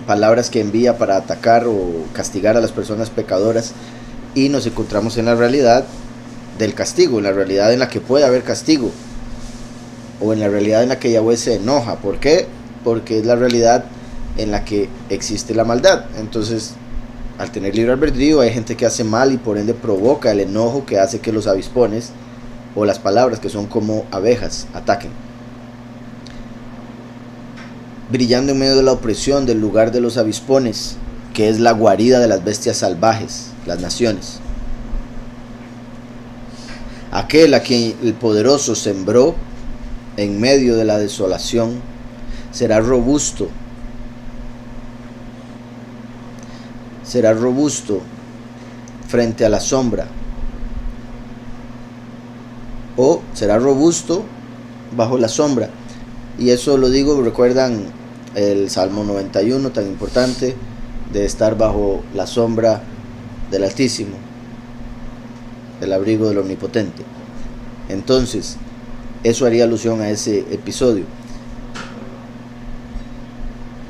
palabras que envía para atacar o castigar a las personas pecadoras, y nos encontramos en la realidad del castigo, en la realidad en la que puede haber castigo, o en la realidad en la que Yahweh se enoja. ¿Por qué? Porque es la realidad en la que existe la maldad. Entonces, al tener libre albedrío, hay gente que hace mal y por ende provoca el enojo que hace que los avispones, o las palabras que son como abejas, ataquen. Brillando en medio de la opresión del lugar de los avispones, que es la guarida de las bestias salvajes, las naciones. Aquel a quien el poderoso sembró en medio de la desolación será robusto. Será robusto frente a la sombra, o será robusto bajo la sombra. Y eso lo digo, recuerdan el Salmo 91, tan importante, de estar bajo la sombra del Altísimo, el abrigo del Omnipotente. Entonces, eso haría alusión a ese episodio,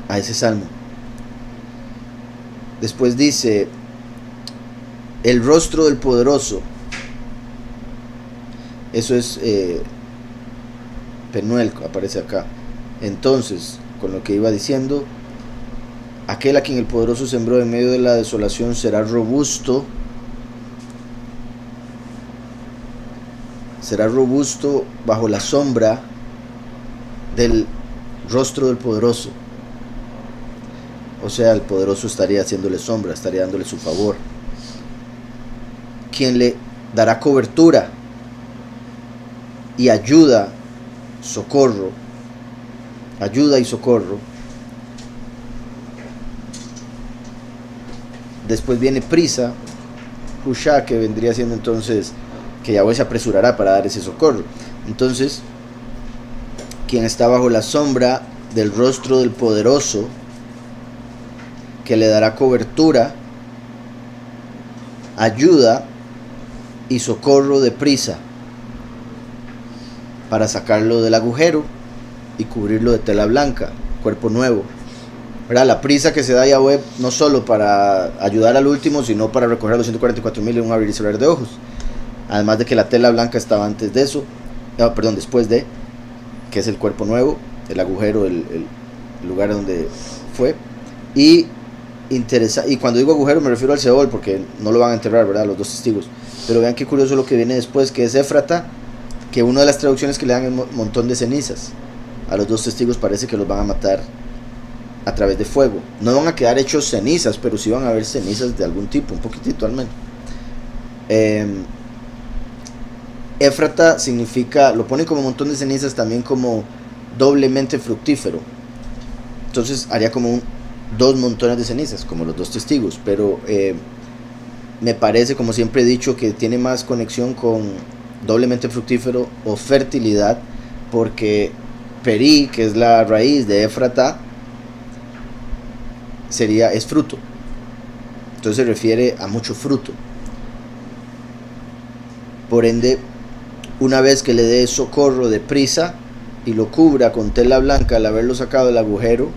a ese salmo. Después dice: el rostro del poderoso. Eso es Penuel, aparece acá. Entonces, con lo que iba diciendo, aquel a quien el poderoso sembró en medio de la desolación será robusto. Será robusto bajo la sombra del rostro del poderoso. O sea, el poderoso estaría haciéndole sombra, estaría dándole su favor. Quien le dará cobertura y ayuda y socorro. Después viene prisa, Hushá, que vendría siendo entonces que Yahweh se apresurará para dar ese socorro. Entonces, quien está bajo la sombra del rostro del poderoso, que le dará cobertura, ayuda y socorro deprisa para sacarlo del agujero y cubrirlo de tela blanca, cuerpo nuevo. ¿Verdad? La prisa que se da a Yahweh no solo para ayudar al último, sino para recoger los 144,000 en un abrir y cerrar de ojos. Además de que la tela blanca estaba antes de eso, después de, que es el cuerpo nuevo, el agujero, el lugar donde fue. Y cuando digo agujero me refiero al Seol, porque no lo van a enterrar, ¿verdad? Los dos testigos. Pero vean qué curioso lo que viene después, que es Éfrata, que una de las traducciones que le dan es montón de cenizas. A los dos testigos parece que los van a matar a través de fuego. No van a quedar hechos cenizas, pero sí van a haber cenizas de algún tipo, un poquitito al menos. Éfrata significa, lo pone como montón de cenizas, también como doblemente fructífero. Entonces haría como dos montones de cenizas, como los dos testigos. Pero me parece, como siempre he dicho, que tiene más conexión con doblemente fructífero o fertilidad, porque Peri, que es la raíz de Éfrata, es fruto. Entonces se refiere a mucho fruto. Por ende, una vez que le dé socorro deprisa y lo cubra con tela blanca al haberlo sacado del agujero,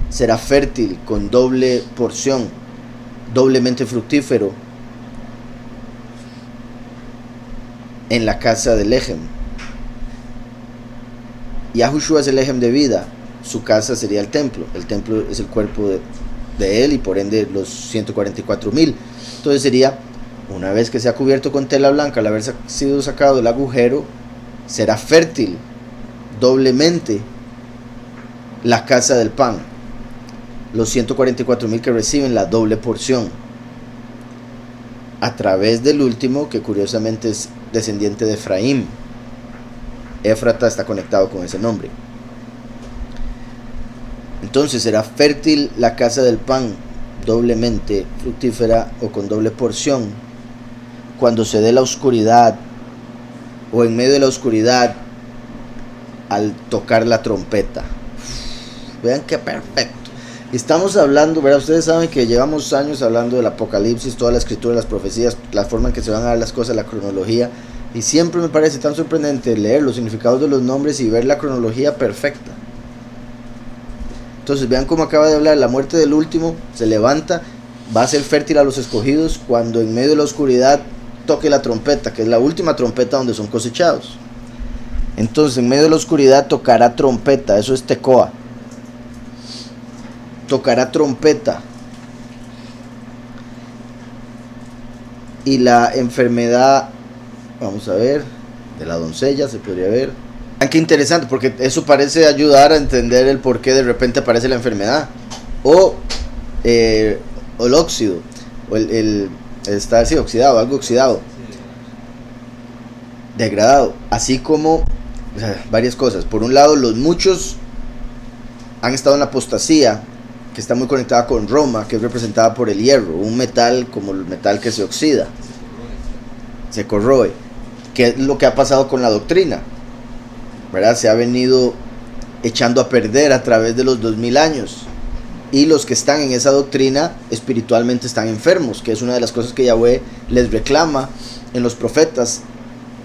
será fértil con doble porción, doblemente fructífero en la casa del Lechem. Yahushua es el Lechem de vida, su casa sería el templo es el cuerpo de él y por ende los 144,000. Entonces sería, una vez que sea cubierto con tela blanca al haber sido sacado del agujero, será fértil doblemente la casa del pan, los 144,000 que reciben la doble porción a través del último, que curiosamente es descendiente de Efraín. Éfrata está conectado con ese nombre. Entonces será fértil la casa del pan, doblemente fructífera o con doble porción, cuando se dé la oscuridad o en medio de la oscuridad al tocar la trompeta. Vean qué perfecto. Estamos hablando, ¿verdad? Ustedes saben que llevamos años hablando del Apocalipsis, toda la escritura, las profecías, la forma en que se van a dar las cosas, la cronología, y siempre me parece tan sorprendente leer los significados de los nombres y ver la cronología perfecta. Entonces vean cómo acaba de hablar, la muerte del último se levanta, va a ser fértil a los escogidos cuando en medio de la oscuridad toque la trompeta, que es la última trompeta donde son cosechados. Entonces en medio de la oscuridad tocará trompeta, eso es tecoa. Tocará trompeta. Y la enfermedad, vamos a ver, de la doncella se podría ver. Qué interesante, porque eso parece ayudar a entender el por qué de repente aparece la enfermedad. O el óxido, o el estar así oxidado, algo oxidado, degradado. Así como varias cosas. Por un lado, los muchos han estado en la apostasía, que está muy conectada con Roma, que es representada por el hierro, un metal como el metal que se oxida, se corroe, que es lo que ha pasado con la doctrina, ¿verdad? Se ha venido echando a perder a través de los 2000 años, y los que están en esa doctrina espiritualmente están enfermos, que es una de las cosas que Yahweh les reclama en los profetas,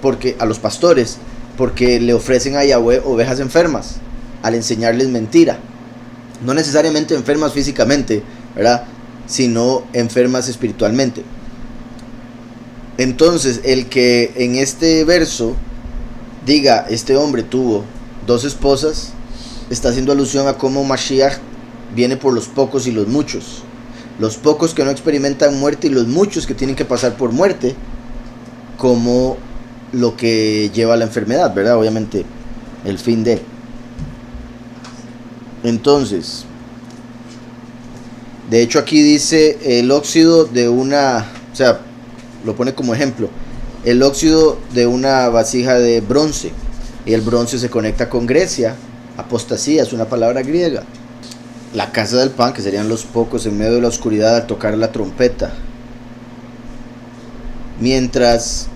porque a los pastores, porque le ofrecen a Yahweh ovejas enfermas al enseñarles mentira. No necesariamente enfermas físicamente, ¿verdad? Sino enfermas espiritualmente. Entonces, el que en este verso diga, este hombre tuvo 2 esposas, está haciendo alusión a cómo Mashiach viene por los pocos y los muchos. Los pocos que no experimentan muerte y los muchos que tienen que pasar por muerte, como lo que lleva a la enfermedad, ¿verdad? Obviamente, el fin de... Entonces, de hecho aquí dice el óxido de una, o sea, lo pone como ejemplo, el óxido de una vasija de bronce, y el bronce se conecta con Grecia, apostasía, es una palabra griega. La casa del pan, que serían los pocos en medio de la oscuridad al tocar la trompeta. Mientras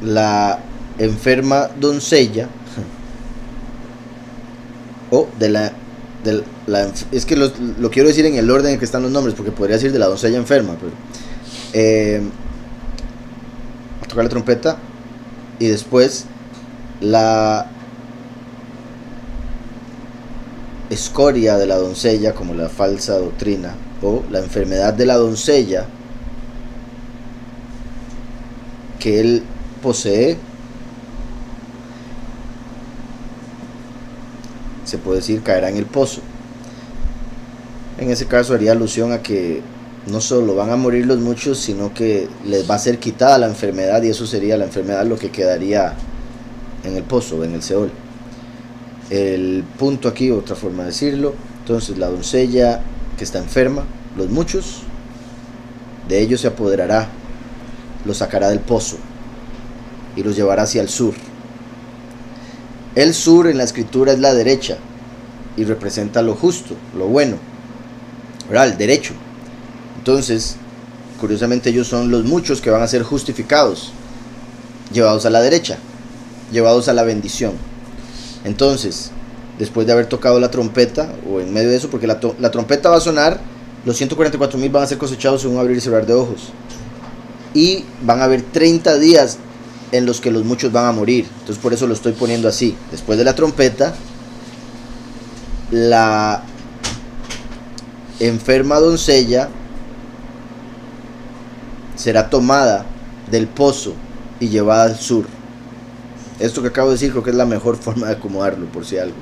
la enferma doncella, o es que lo quiero decir en el orden en que están los nombres, porque podría decir de la doncella enferma, pero a tocar la trompeta, y después la escoria de la doncella, como la falsa doctrina, o la enfermedad de la doncella que él posee, se puede decir caerá en el pozo. En ese caso haría alusión a que no solo van a morir los muchos, sino que les va a ser quitada la enfermedad, y eso sería la enfermedad lo que quedaría en el pozo, en el Seol. El punto aquí, otra forma de decirlo, entonces la doncella que está enferma, los muchos, de ellos se apoderará, los sacará del pozo y los llevará hacia el sur. El sur en la escritura es la derecha y representa lo justo, lo bueno, ¿verdad? El derecho. Entonces, curiosamente, ellos son los muchos que van a ser justificados, llevados a la derecha, llevados a la bendición. Entonces, después de haber tocado la trompeta, o en medio de eso, porque la trompeta va a sonar, los 144,000 van a ser cosechados en un abrir y cerrar de ojos, y van a haber 30 días en los que los muchos van a morir. Entonces por eso lo estoy poniendo así. Después de la trompeta, la enferma doncella será tomada del pozo y llevada al sur. Esto que acabo de decir creo que es la mejor forma de acomodarlo, por si algo.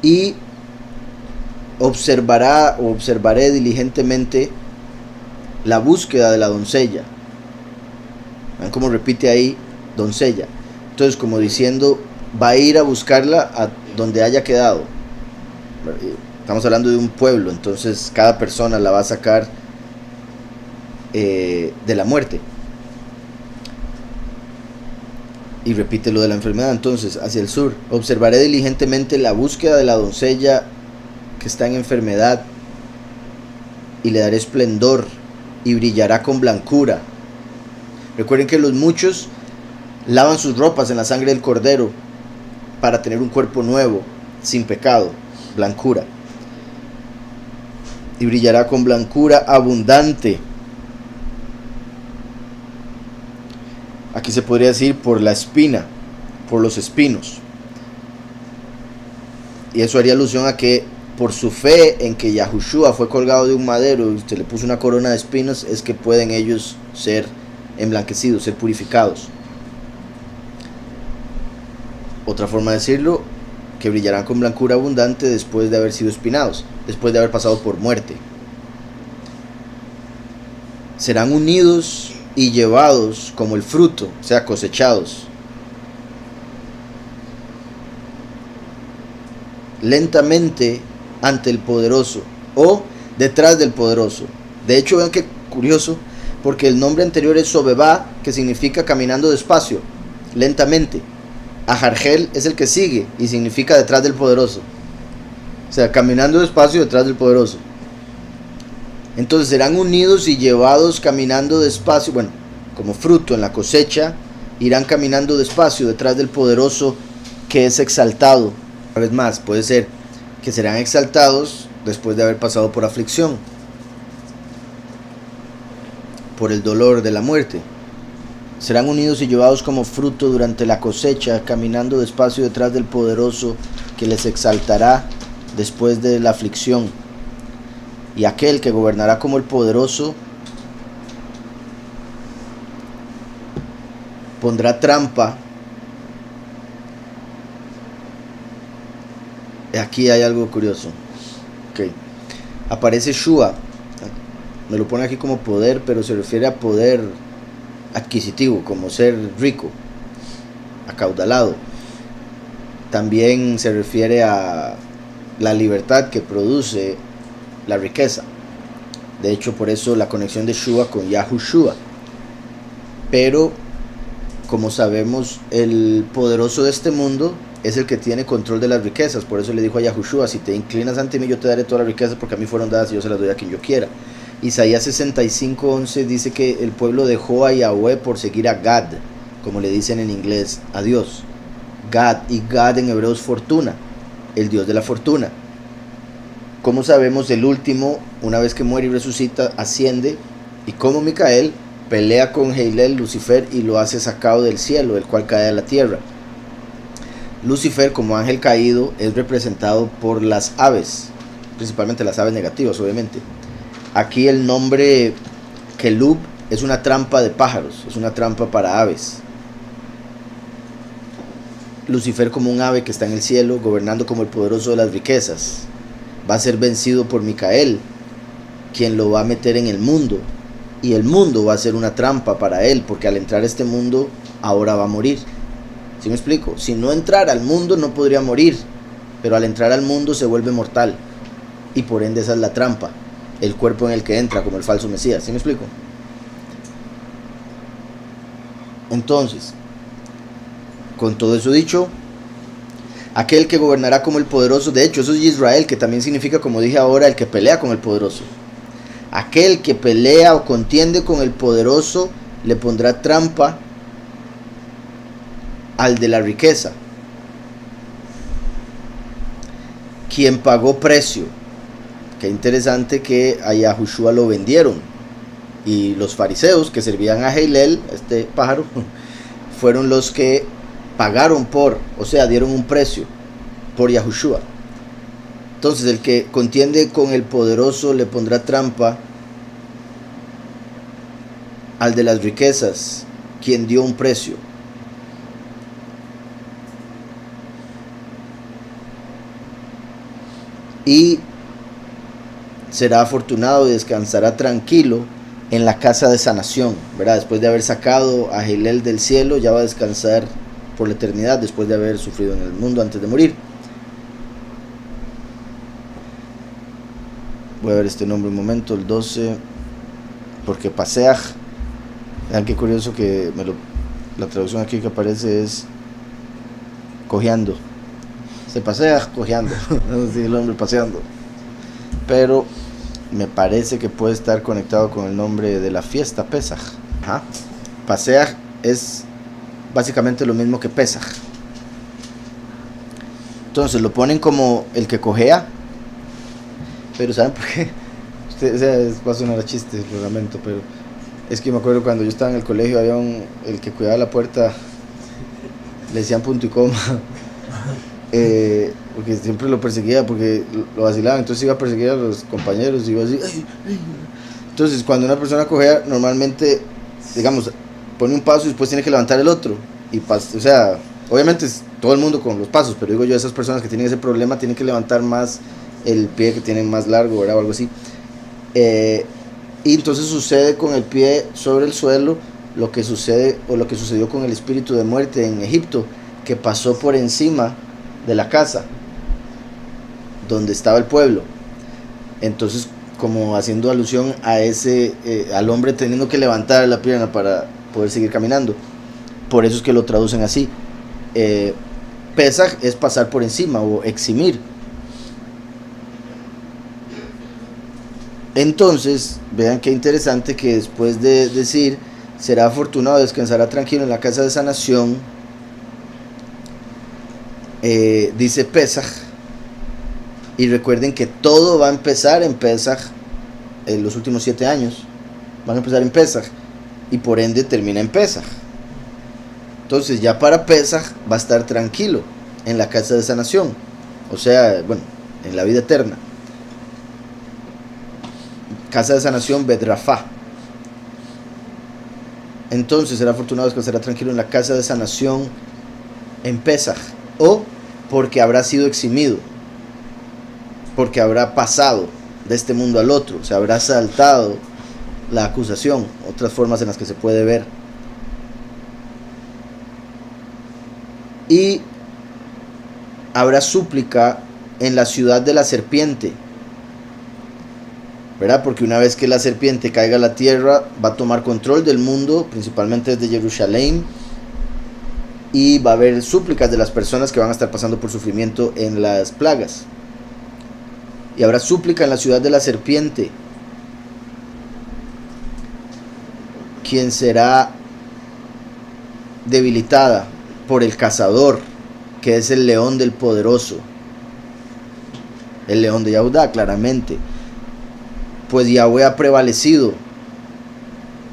Y observaré diligentemente la búsqueda de la doncella. Vean cómo repite ahí doncella. Entonces, como diciendo, va a ir a buscarla a donde haya quedado. Estamos hablando de un pueblo, entonces cada persona la va a sacar de la muerte. Y repite lo de la enfermedad. Entonces, hacia el sur, observaré diligentemente la búsqueda de la doncella que está en enfermedad, y le daré esplendor, y brillará con blancura. Recuerden que los muchos lavan sus ropas en la sangre del cordero para tener un cuerpo nuevo, sin pecado, blancura. Y brillará con blancura abundante. Aquí se podría decir por la espina, por los espinos. Y eso haría alusión a que por su fe en que Yahushua fue colgado de un madero y se le puso una corona de espinos, es que pueden ellos ser emblanquecidos, ser purificados. Otra forma de decirlo, que brillarán con blancura abundante después de haber sido espinados, después de haber pasado por muerte. Serán unidos y llevados como el fruto, o sea, cosechados. Lentamente ante el poderoso, o detrás del poderoso. De hecho, vean qué curioso, porque el nombre anterior es Sobebá, que significa caminando despacio, lentamente. Ajargel es el que sigue y significa detrás del poderoso. O sea, caminando despacio detrás del poderoso. Entonces serán unidos y llevados caminando despacio, bueno, como fruto en la cosecha, irán caminando despacio detrás del poderoso que es exaltado. Una vez más, puede ser que serán exaltados después de haber pasado por aflicción, por el dolor de la muerte. Serán unidos y llevados como fruto durante la cosecha, caminando despacio detrás del poderoso que les exaltará después de la aflicción. Y aquel que gobernará como el poderoso pondrá trampa. Aquí hay algo curioso. Okay. Aparece Shua. Me lo pone aquí como poder, pero se refiere a poder adquisitivo, como ser rico, acaudalado. También se refiere a la libertad que produce la riqueza. De hecho, por eso la conexión de Shua con Yahushua. Pero, como sabemos, el poderoso de este mundo es el que tiene control de las riquezas. Por eso le dijo a Yahushua: si te inclinas ante mí, yo te daré todas las riquezas, porque a mí fueron dadas y yo se las doy a quien yo quiera. Isaías 65:11 dice que el pueblo dejó a Yahweh por seguir a Gad, como le dicen en inglés a Dios. Gad, y Gad en hebreo es fortuna, el Dios de la fortuna. Como sabemos, el último, una vez que muere y resucita, asciende, y como Micael, pelea con Heilel, Lucifer, y lo hace sacado del cielo, el cual cae a la tierra. Lucifer, como ángel caído, es representado por las aves, principalmente las aves negativas, obviamente. Aquí el nombre Kelub es una trampa de pájaros, es una trampa para aves. Lucifer, como un ave que está en el cielo, gobernando como el poderoso de las riquezas, va a ser vencido por Micael, quien lo va a meter en el mundo, y el mundo va a ser una trampa para él, porque al entrar a este mundo ahora va a morir. ¿Sí me explico? Si no entrara al mundo no podría morir, pero al entrar al mundo se vuelve mortal, y por ende esa es la trampa, el cuerpo en el que entra, como el falso Mesías. ¿Sí me explico? Entonces, con todo eso dicho, aquel que gobernará como el poderoso, de hecho eso es Israel, que también significa, como dije ahora, el que pelea con el poderoso. Aquel que pelea o contiende con el poderoso le pondrá trampa al de la riqueza, quien pagó precio. Qué interesante que a Yahushua lo vendieron, y los fariseos que servían a Heilel, este pájaro, fueron los que pagaron por, o sea, dieron un precio por Yahushua. Entonces el que contiende con el poderoso le pondrá trampa al de las riquezas, quien dio un precio. Y será afortunado y descansará tranquilo en la casa de sanación, ¿verdad? Después de haber sacado a Heilel del cielo, ya va a descansar por la eternidad, después de haber sufrido en el mundo antes de morir. Voy a ver este nombre un momento, el 12, porque Paseach, vean qué curioso que la traducción aquí que aparece es cojeando. Se pasea cojeando, es decir, el hombre paseando. Pero me parece que puede estar conectado con el nombre de la fiesta, Pesaj. Paseaj es básicamente lo mismo que Pesaj. Entonces lo ponen como el que cojea. Pero ¿saben por qué? Va a sonar a chiste, lo lamento, pero es que me acuerdo cuando yo estaba en el colegio, había el que cuidaba la puerta, le decían punto y coma. Porque siempre lo perseguía, porque lo vacilaban, entonces iba a perseguir a los compañeros, iba así. Entonces cuando una persona cojea, normalmente, digamos, pone un paso y después tiene que levantar el otro, y o sea, obviamente es todo el mundo con los pasos, pero digo yo, esas personas que tienen ese problema tienen que levantar más el pie que tienen más largo, ¿verdad? O algo así. Y entonces sucede con el pie sobre el suelo lo que sucede, o lo que sucedió con el espíritu de muerte en Egipto, que pasó por encima de la casa donde estaba el pueblo. Entonces, como haciendo alusión a ese al hombre teniendo que levantar la pierna para poder seguir caminando, por eso es que lo traducen así. Pesaj es pasar por encima o eximir. Entonces, vean qué interesante que después de decir será afortunado, descansará tranquilo en la casa de sanación, dice Pesaj. Y recuerden que todo va a empezar en Pesaj, en los últimos 7 años van a empezar en Pesaj, y por ende termina en Pesaj. Entonces ya para Pesaj va a estar tranquilo en la casa de sanación, o sea, bueno, en la vida eterna. Casa de sanación, Bedrafá. Entonces será afortunado, descansará tranquilo en la casa de sanación en Pesaj, o porque habrá sido eximido, porque habrá pasado de este mundo al otro, se habrá saltado la acusación, otras formas en las que se puede ver. Y habrá súplica en la ciudad de la serpiente, ¿verdad? Porque una vez que la serpiente caiga a la tierra, va a tomar control del mundo, principalmente desde Jerusalén, y va a haber súplicas de las personas que van a estar pasando por sufrimiento en las plagas. Y habrá súplica en la ciudad de la serpiente, quien será debilitada por el cazador, que es el león del poderoso, el león de Yahudá, claramente. Pues Yahweh ha prevalecido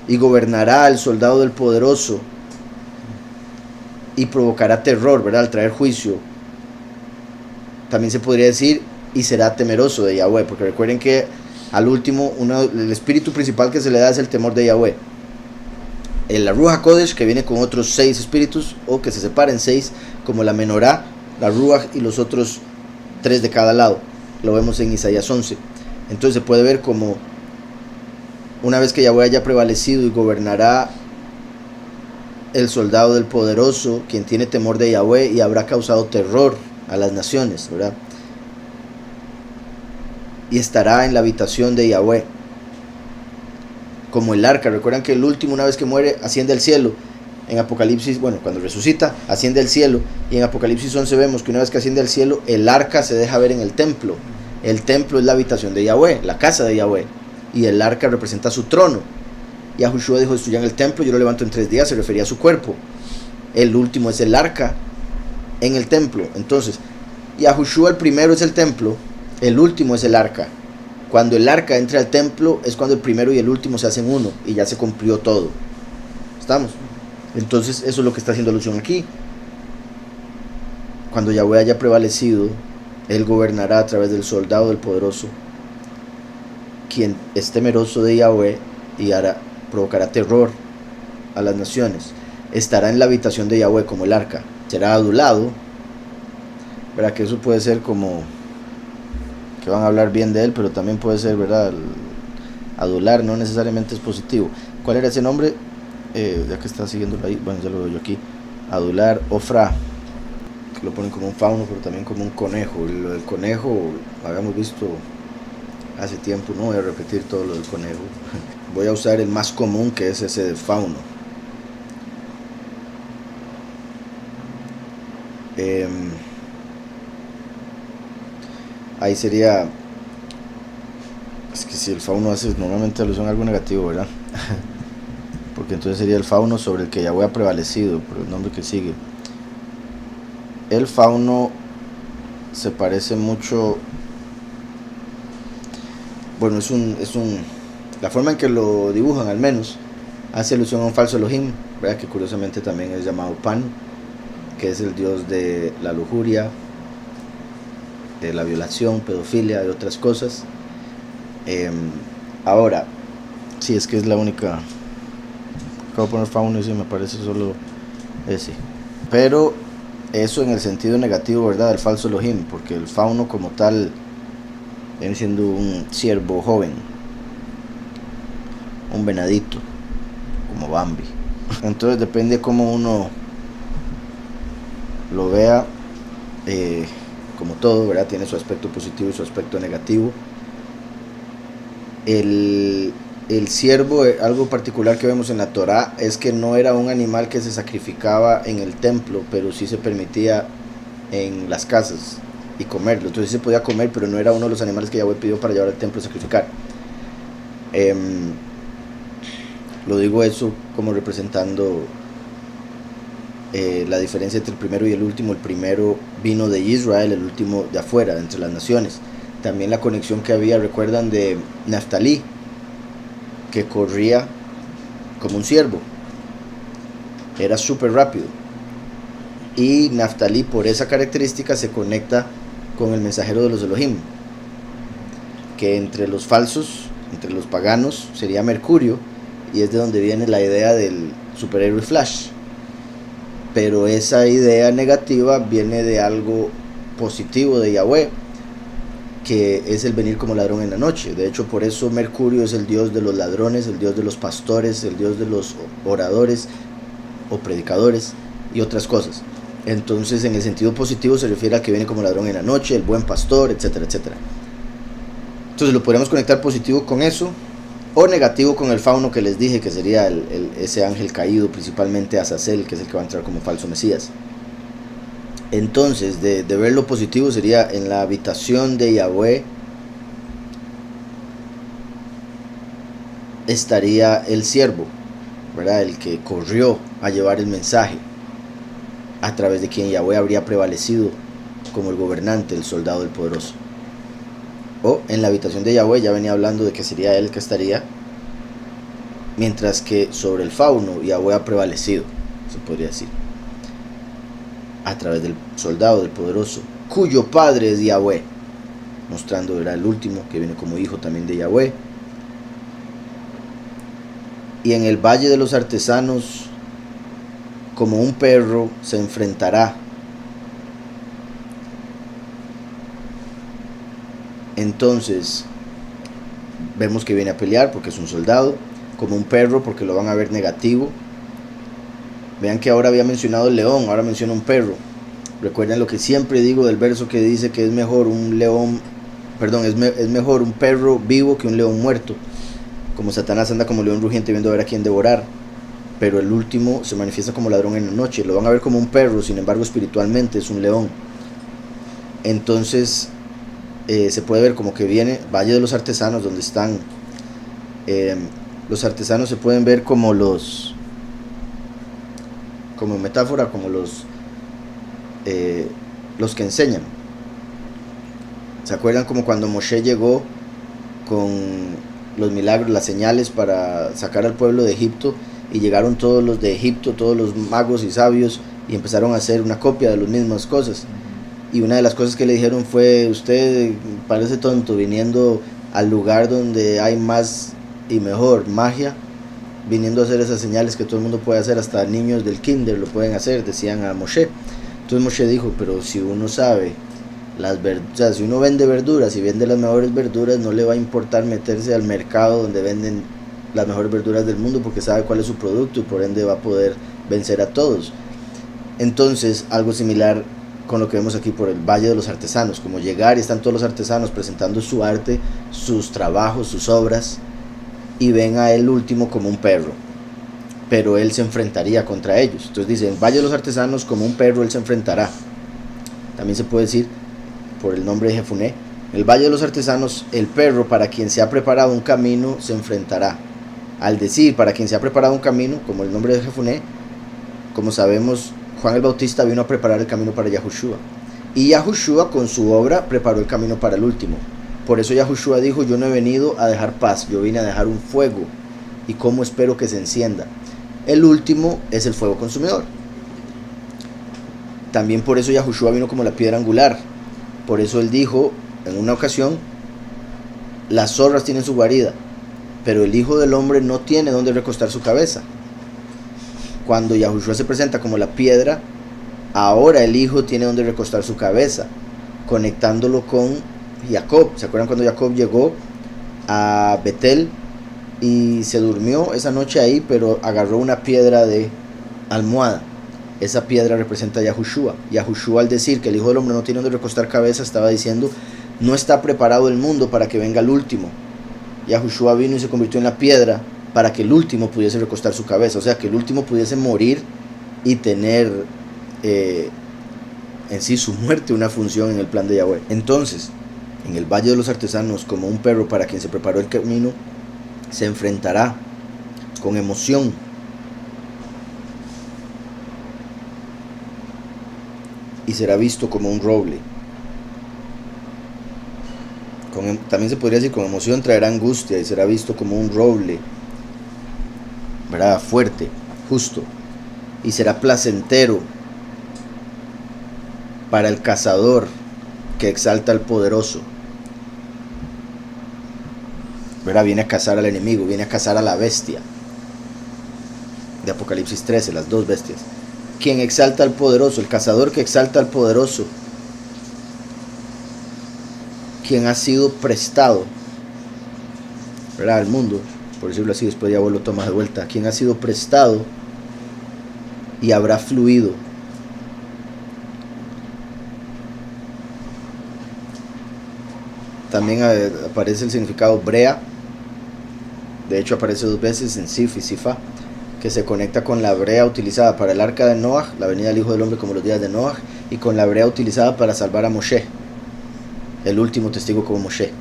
y gobernará al soldado del poderoso y provocará terror, ¿verdad? Al traer juicio. También se podría decir, y será temeroso de Yahweh, porque recuerden que al último, el espíritu principal que se le da es el temor de Yahweh. La Ruach HaKodesh, que viene con otros 6 espíritus, o que se separen 6, como la Menorá, la Ruach y los otros 3 de cada lado. Lo vemos en Isaías 11. Entonces se puede ver como una vez que Yahweh haya prevalecido y gobernará el soldado del poderoso, quien tiene temor de Yahweh, y habrá causado terror a las naciones, ¿verdad? Y estará en la habitación de Yahweh, como el arca. Recuerdan que el último, una vez que muere, asciende al cielo. En Apocalipsis, bueno, cuando resucita, asciende al cielo. Y en Apocalipsis 11 vemos que una vez que asciende al cielo, el arca se deja ver en el templo. El templo es la habitación de Yahweh, la casa de Yahweh. Y el arca representa su trono. Y Yahushua dijo, destruyan el templo, yo lo levanto en 3 días, se refería a su cuerpo. El último es el arca en el templo. Entonces, Yahushua el primero es el templo, el último es el arca. Cuando el arca entra al templo es cuando el primero y el último se hacen uno y ya se cumplió todo. ¿Estamos? Entonces eso es lo que está haciendo alusión aquí. Cuando Yahweh haya prevalecido, Él gobernará a través del soldado del poderoso, quien es temeroso de Yahweh y provocará terror a las naciones. Estará en la habitación de Yahweh como el arca. Será adulado. ¿Verdad? Que eso puede ser como que van a hablar bien de él, pero también puede ser, ¿verdad? Adular no necesariamente es positivo. ¿Cuál era ese nombre? Ya que está siguiéndolo ahí, bueno, ya lo veo yo aquí. Adular, Ofra, que lo ponen como un fauno, pero también como un conejo. Lo del conejo lo habíamos visto hace tiempo, no voy a repetir todo lo del conejo. Voy a usar el más común, que es ese de fauno. Ahí sería, es que si el fauno hace normalmente alusión a algo negativo, ¿verdad? Porque entonces sería el fauno sobre el que Yahweh ha prevalecido, por el nombre que sigue. El fauno se parece mucho, bueno, la forma en que lo dibujan al menos, hace alusión a un falso Elohim, ¿verdad? Que curiosamente también es llamado Pan, que es el dios de la lujuria, de la violación, pedofilia y otras cosas. Ahora, sí, es que es la única. Acabo de poner fauno y sí, me parece solo ese. Pero eso en el sentido negativo, ¿verdad? Del falso Elohim, porque el fauno como tal viene siendo un ciervo joven, un venadito, como Bambi. Entonces depende cómo uno lo vea. Como todo, ¿verdad? Tiene su aspecto positivo y su aspecto negativo. El ciervo, algo particular que vemos en la Torá, es que no era un animal que se sacrificaba en el templo, pero sí se permitía en las casas y comerlo. Entonces sí se podía comer, pero no era uno de los animales que Yahweh pidió para llevar al templo a sacrificar. Lo digo eso como representando la diferencia entre el primero y el último. El primero vino de Israel, el último de afuera, de entre las naciones. También la conexión que había, recuerdan, de Naftalí, que corría como un ciervo, era súper rápido, y Naftalí por esa característica se conecta con el mensajero de los Elohim, que entre los falsos, entre los paganos, sería Mercurio, y es de donde viene la idea del superhéroe Flash. Pero esa idea negativa viene de algo positivo de Yahweh, que es el venir como ladrón en la noche. De hecho, por eso Mercurio es el dios de los ladrones, el dios de los pastores, el dios de los oradores o predicadores y otras cosas. Entonces, en el sentido positivo se refiere a que viene como ladrón en la noche, el buen pastor, etcétera, etcétera. Entonces lo podemos conectar positivo con eso, o negativo con el fauno que les dije, que sería ese ángel caído, principalmente Azazel, que es el que va a entrar como falso Mesías. Entonces, de ver lo positivo sería en la habitación de Yahweh estaría el siervo, ¿verdad? El que corrió a llevar el mensaje, a través de quien Yahweh habría prevalecido como el gobernante, el soldado del poderoso. O en la habitación de Yahweh ya venía hablando de que sería él que estaría, mientras que sobre el fauno Yahweh ha prevalecido, se podría decir, a través del soldado del poderoso, cuyo padre es Yahweh, mostrando era el último que viene como hijo también de Yahweh. Y en el valle de los artesanos, como un perro, se enfrentará. Entonces vemos que viene a pelear porque es un soldado, como un perro porque lo van a ver negativo. Vean que ahora había mencionado el león, ahora menciona un perro. Recuerden lo que siempre digo del verso que dice que es mejor un león, perdón, es mejor un perro vivo que un león muerto. Como Satanás anda como león rugiente viendo a ver a quién devorar, pero el último se manifiesta como ladrón en la noche. Lo van a ver como un perro, sin embargo espiritualmente es un león. Entonces se puede ver como que viene Valle de los Artesanos, donde están los artesanos. Se pueden ver como como metáfora, como los que enseñan. ¿Se acuerdan como cuando Moshe llegó con los milagros, las señales para sacar al pueblo de Egipto, y llegaron todos los de Egipto, todos los magos y sabios, y empezaron a hacer una copia de las mismas cosas? Y una de las cosas que le dijeron fue: usted parece tonto viniendo al lugar donde hay más y mejor magia, viniendo a hacer esas señales que todo el mundo puede hacer, hasta niños del kinder lo pueden hacer, decían a Moshe. Entonces Moshe dijo: pero si uno sabe o sea, si uno vende verduras y vende las mejores verduras, no le va a importar meterse al mercado donde venden las mejores verduras del mundo, porque sabe cuál es su producto y por ende va a poder vencer a todos. Entonces algo similar con lo que vemos aquí por el Valle de los Artesanos, como llegar y están todos los artesanos presentando su arte, sus trabajos, sus obras, y ven a él último como un perro, pero él se enfrentaría contra ellos. Entonces dice: en Valle de los Artesanos, como un perro, él se enfrentará. También se puede decir por el nombre de Jefuné: el Valle de los Artesanos, el perro para quien se ha preparado un camino se enfrentará. Al decir para quien se ha preparado un camino, como el nombre de Jefuné, como sabemos, Juan el Bautista vino a preparar el camino para Yahushua, y Yahushua con su obra preparó el camino para el último. Por eso Yahushua dijo: yo no he venido a dejar paz, yo vine a dejar un fuego, y cómo espero que se encienda. El último es el fuego consumidor. También por eso Yahushua vino como la piedra angular. Por eso él dijo en una ocasión: las zorras tienen su guarida, pero el Hijo del Hombre no tiene donde recostar su cabeza. Cuando Yahushua se presenta como la piedra, ahora el Hijo tiene donde recostar su cabeza, conectándolo con Jacob. ¿Se acuerdan cuando Jacob llegó a Betel y se durmió esa noche ahí, pero agarró una piedra de almohada? Esa piedra representa a Yahushua. Yahushua, al decir que el Hijo del Hombre no tiene donde recostar cabeza, estaba diciendo: no está preparado el mundo para que venga el último. Yahushua vino y se convirtió en la piedra para que el último pudiese recostar su cabeza, o sea, que el último pudiese morir y tener en sí su muerte una función en el plan de Yahweh. Entonces, en el Valle de los Artesanos, como un perro para quien se preparó el camino, se enfrentará con emoción. Y será visto como un roble. También se podría decir: con emoción traerá angustia, y será visto como un roble, ¿verdad? Fuerte, justo. Y será placentero para el cazador que exalta al poderoso, ¿verdad? Viene a cazar al enemigo, viene a cazar a la bestia de Apocalipsis 13, las dos bestias. Quien exalta al poderoso, el cazador que exalta al poderoso, quien ha sido prestado, ¿verdad?, al mundo, por decirlo así. Después Diablo lo toma de vuelta. Quien ha sido prestado y habrá fluido. También aparece el significado brea. De hecho aparece dos veces en Sif y Sifa, que se conecta con la brea utilizada para el arca de Noah, la venida del Hijo del Hombre como los días de Noah, y con la brea utilizada para salvar a Moshe, el último testigo como Moshe.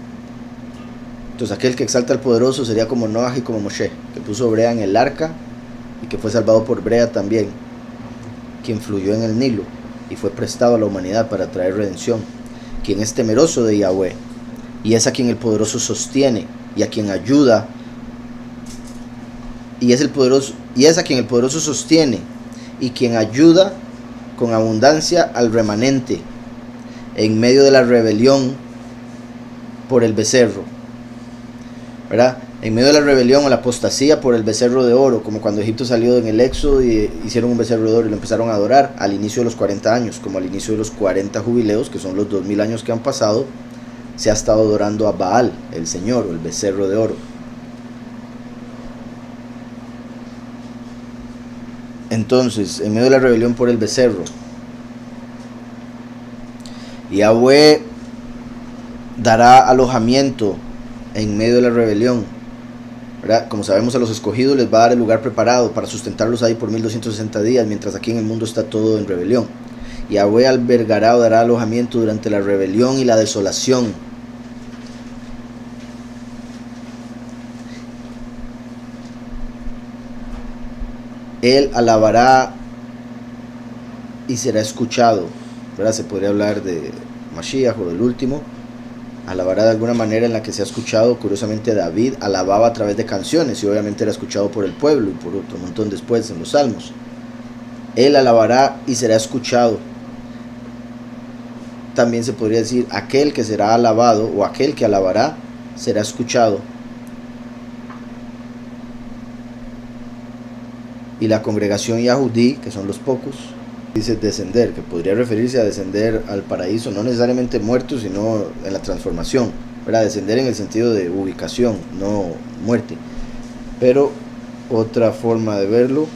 Entonces aquel que exalta al poderoso sería como Noah y como Moshe, que puso brea en el arca y que fue salvado por Brea también, quien fluyó en el Nilo y fue prestado a la humanidad para traer redención, quien es temeroso de Yahweh, y es a quien el poderoso sostiene, y a quien ayuda, y es a quien el poderoso sostiene, y quien ayuda con abundancia al remanente, en medio de la rebelión por el becerro, ¿verdad? En medio de la rebelión o la apostasía por el becerro de oro, como cuando Egipto salió en el Éxodo y hicieron un becerro de oro y lo empezaron a adorar al inicio de los 40 años, como al inicio de los 40 jubileos, que son los 2000 años que han pasado, se ha estado adorando a Baal, el Señor, o el becerro de oro. Entonces, en medio de la rebelión por el becerro, Yahweh dará alojamiento en medio de la rebelión, ¿verdad? Como sabemos, a los escogidos les va a dar el lugar preparado para sustentarlos ahí por 1260 días, mientras aquí en el mundo está todo en rebelión. Yahweh albergará o dará alojamiento durante la rebelión y la desolación. Él alabará y será escuchado, ¿verdad? Se podría hablar de Mashiach o del último. Alabará de alguna manera en la que se ha escuchado. Curiosamente, David alababa a través de canciones y obviamente era escuchado por el pueblo y por otro montón después en los salmos. Él alabará y será escuchado. También se podría decir aquel que será alabado o aquel que alabará será escuchado. Y la congregación Yahudí, que son los pocos, dice descender, que podría referirse a descender al paraíso, no necesariamente muertos, sino en la transformación, ¿verdad? Descender en el sentido de ubicación, no muerte. Pero otra forma de verlo,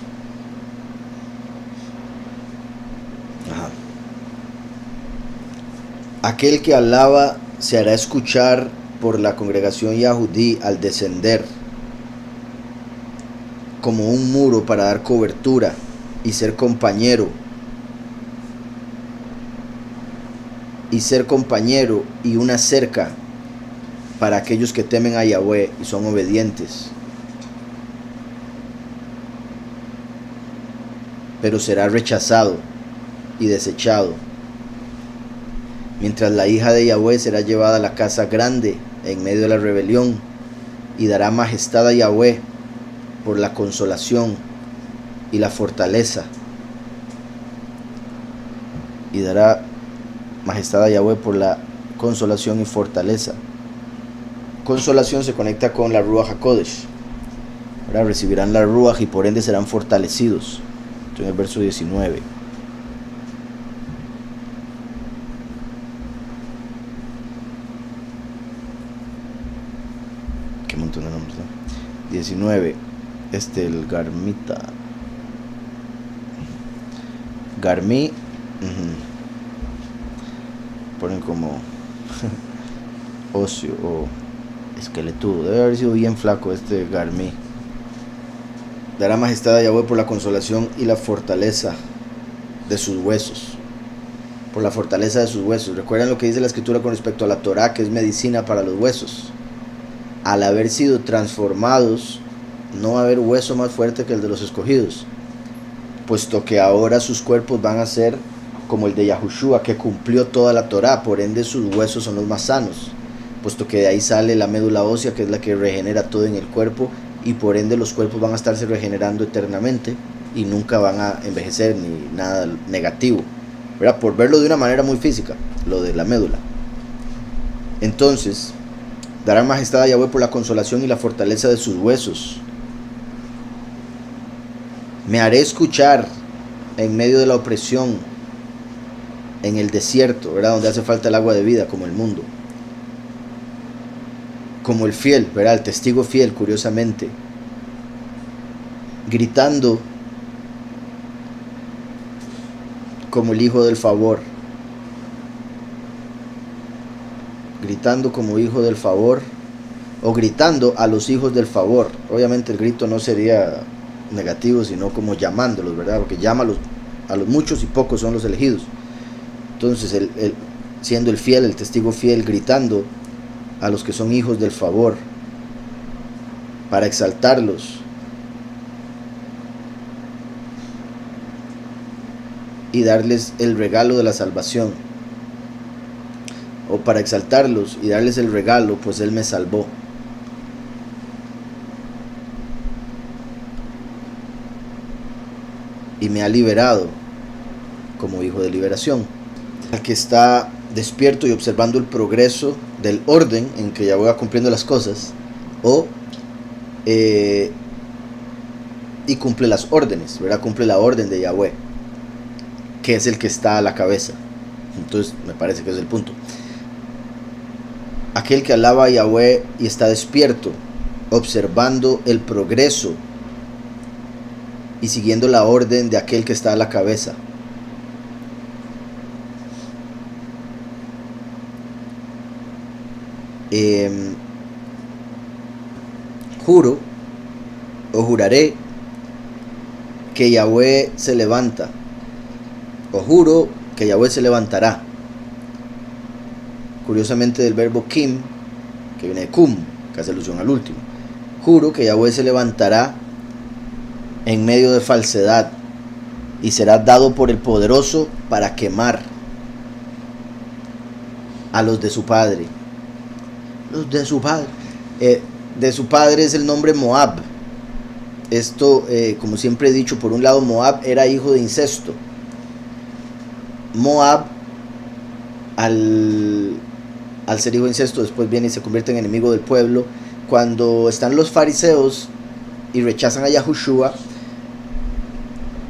aquel que alaba se hará escuchar por la congregación Yahudí al descender, como un muro para dar cobertura y ser compañero. Y una cerca para aquellos que temen a Yahweh y son obedientes. Pero será rechazado y desechado, mientras la hija de Yahweh será llevada a la casa grande en medio de la rebelión y dará majestad a Yahweh por la consolación y la fortaleza. Y dará majestad a Yahweh por la consolación y fortaleza. Consolación se conecta con la Ruach HaKodesh. Ahora recibirán la Ruach y por ende serán fortalecidos. Esto en el verso 19. Qué montón de nombres, ¿no? 19. El Garmita. Garmi. Ponen como ocio o esqueletudo. Debe haber sido bien flaco este Garmi. Dará majestad a Yahweh por la consolación y la fortaleza de sus huesos. Por la fortaleza de sus huesos. Recuerden lo que dice la escritura con respecto a la Torah, que es medicina para los huesos. Al haber sido transformados, no va a haber hueso más fuerte que el de los escogidos, puesto que ahora sus cuerpos van a ser como el de Yahushua, que cumplió toda la Torá, por ende sus huesos son los más sanos, puesto que de ahí sale la médula ósea, que es la que regenera todo en el cuerpo, y por ende los cuerpos van a estarse regenerando eternamente y nunca van a envejecer ni nada negativo, ¿verdad? Por verlo de una manera muy física, lo de la médula. Entonces, dará majestad a Yahweh por la consolación y la fortaleza de sus huesos. Me haré escuchar en medio de la opresión, en el desierto, ¿verdad? Donde hace falta el agua de vida, como el mundo. Como el fiel, ¿verdad? El testigo fiel, curiosamente. Gritando como el hijo del favor. Gritando como hijo del favor. O gritando a los hijos del favor. Obviamente el grito no sería negativo, sino como llamándolos, ¿verdad? Porque llama a los muchos y pocos son los elegidos. Entonces él siendo el fiel, el testigo fiel, gritando a los que son hijos del favor para exaltarlos y darles el regalo de la salvación, o para exaltarlos y darles el regalo, pues Él me salvó. Y me ha liberado como hijo de liberación. Al que está despierto y observando el progreso del orden en que Yahweh va cumpliendo las cosas, y cumple las órdenes, ¿verdad? Cumple la orden de Yahweh, que es el que está a la cabeza. Entonces me parece que es el punto. Aquel que alaba a Yahweh y está despierto, observando el progreso y siguiendo la orden de aquel que está a la cabeza. Juro o juraré que Yahweh se levanta, o juro que Yahweh se levantará. Curiosamente del verbo kim, que viene de kum, que hace alusión al último. Juro que Yahweh se levantará en medio de falsedad y será dado por el poderoso para quemar a los de su padre. Los de su padre. De su padre es el nombre Moab. Esto, como siempre he dicho, por un lado Moab era hijo de incesto. Moab, al ser hijo de incesto, después viene y se convierte en enemigo del pueblo. Cuando están los fariseos y rechazan a Yahushua,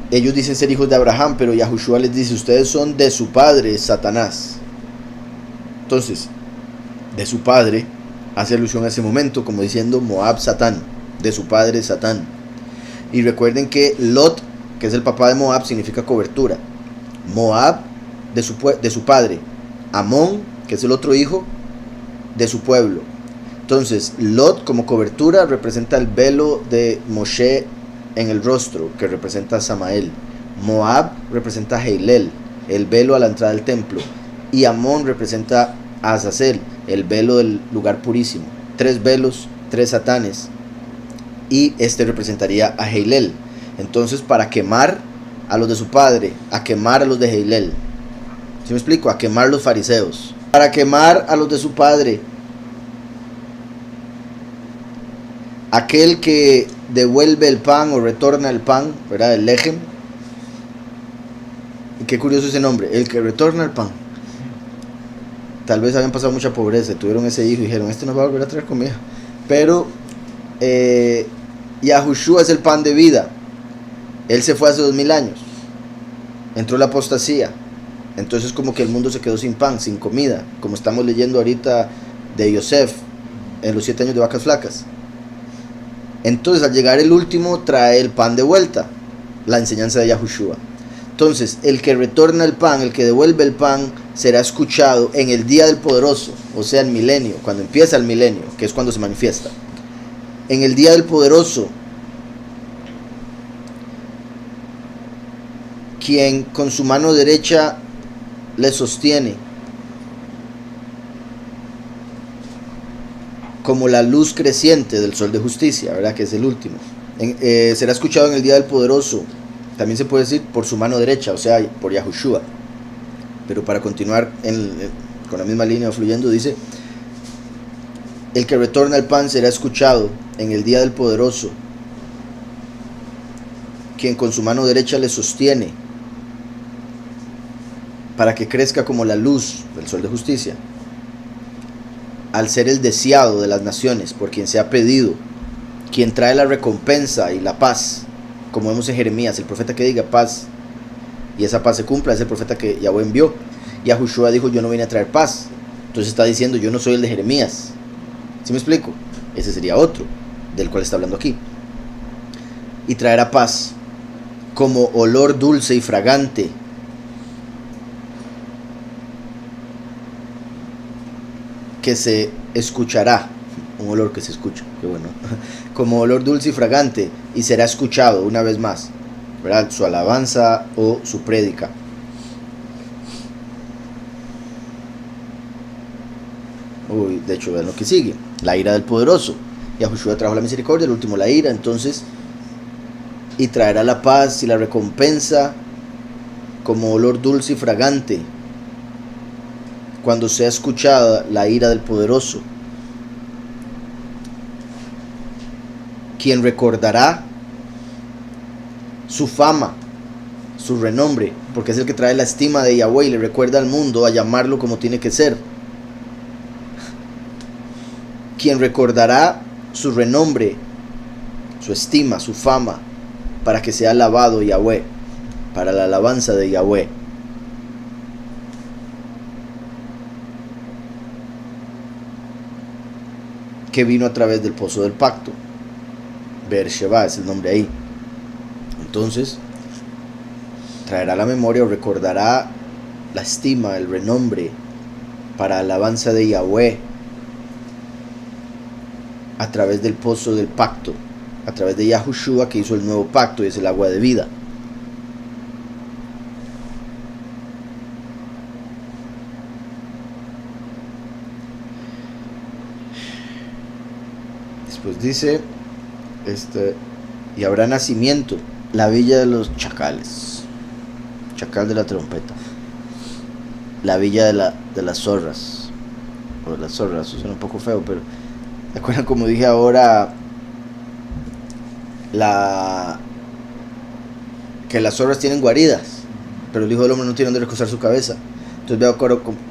ellos dicen ser hijos de Abraham, pero Yahushua les dice: ustedes son de su padre Satanás. Entonces, de su padre hace alusión a ese momento, como diciendo Moab Satán, de su padre Satán. Y recuerden que Lot, que es el papá de Moab, significa cobertura. Moab, de su padre. Amón, que es el otro hijo, de su pueblo. Entonces, Lot como cobertura representa el velo de Moshe en el rostro, que representa a Samael. Moab representa a Heilel, el velo a la entrada del templo. Y Amón representa a Azazel, el velo del lugar purísimo. 3 velos, 3 satanes. Y este representaría a Heilel. Entonces, para quemar a los de su padre, a quemar a los de Heilel. ¿Sí me explico? A quemar los fariseos. Para quemar a los de su padre. Aquel que devuelve el pan o retorna el pan, ¿verdad? El lejem. Y qué curioso ese nombre, el que retorna el pan. Tal vez habían pasado mucha pobreza, tuvieron ese hijo y dijeron: este nos va a volver a traer comida. Pero Yahushua es el pan de vida. Él se fue hace 2000 años. Entró la apostasía. Entonces como que el mundo se quedó sin pan, sin comida. Como estamos leyendo ahorita de Yosef en los 7 años de vacas flacas. Entonces al llegar el último trae el pan de vuelta. La enseñanza de Yahushua. Entonces el que retorna el pan, el que devuelve el pan, será escuchado en el día del poderoso. O sea, el milenio, cuando empieza el milenio, que es cuando se manifiesta. En el día del poderoso, quien con su mano derecha le sostiene, como la luz creciente del sol de justicia, ¿verdad? Que es el último. Será escuchado en el día del poderoso. También se puede decir por su mano derecha, o sea, por Yahushua. Pero para continuar con la misma línea fluyendo, dice: el que retorna el pan será escuchado en el día del poderoso, quien con su mano derecha le sostiene, para que crezca como la luz del sol de justicia, al ser el deseado de las naciones, por quien se ha pedido, quien trae la recompensa y la paz, como vemos en Jeremías, el profeta que diga paz, y esa paz se cumpla, es el profeta que Yahweh envió. Y Yahushua dijo: yo no vine a traer paz. Entonces está diciendo: yo no soy el de Jeremías. ¿Sí me explico? Ese sería otro, del cual está hablando aquí. Y traerá paz, como olor dulce y fragante, que se escuchará. Un olor que se escucha, qué bueno. Como olor dulce y fragante, y será escuchado una vez más, ¿verdad? Su alabanza o su prédica. De hecho, vean lo que sigue: la ira del poderoso. Yahushua trajo la misericordia, el último la ira. Entonces, y traerá la paz y la recompensa como olor dulce y fragante cuando sea escuchada la ira del poderoso. Quien recordará su fama, su renombre, porque es el que trae la estima de Yahweh y le recuerda al mundo a llamarlo como tiene que ser. Quien recordará su renombre, su estima, su fama, para que sea alabado Yahweh, para la alabanza de Yahweh. Que vino a través del pozo del pacto. Beersheba es el nombre ahí. Entonces, traerá la memoria o recordará la estima, el renombre para alabanza de Yahweh a través del pozo del pacto, a través de Yahushua, que hizo el nuevo pacto y es el agua de vida. Después dice, y habrá nacimiento, la villa de los chacales, chacal de la trompeta, la villa de las zorras, o de las zorras, eso suena un poco feo, pero ¿se acuerdan como dije ahora? Que las zorras tienen guaridas, pero el Hijo del Hombre no tiene donde recostar su cabeza. Entonces veo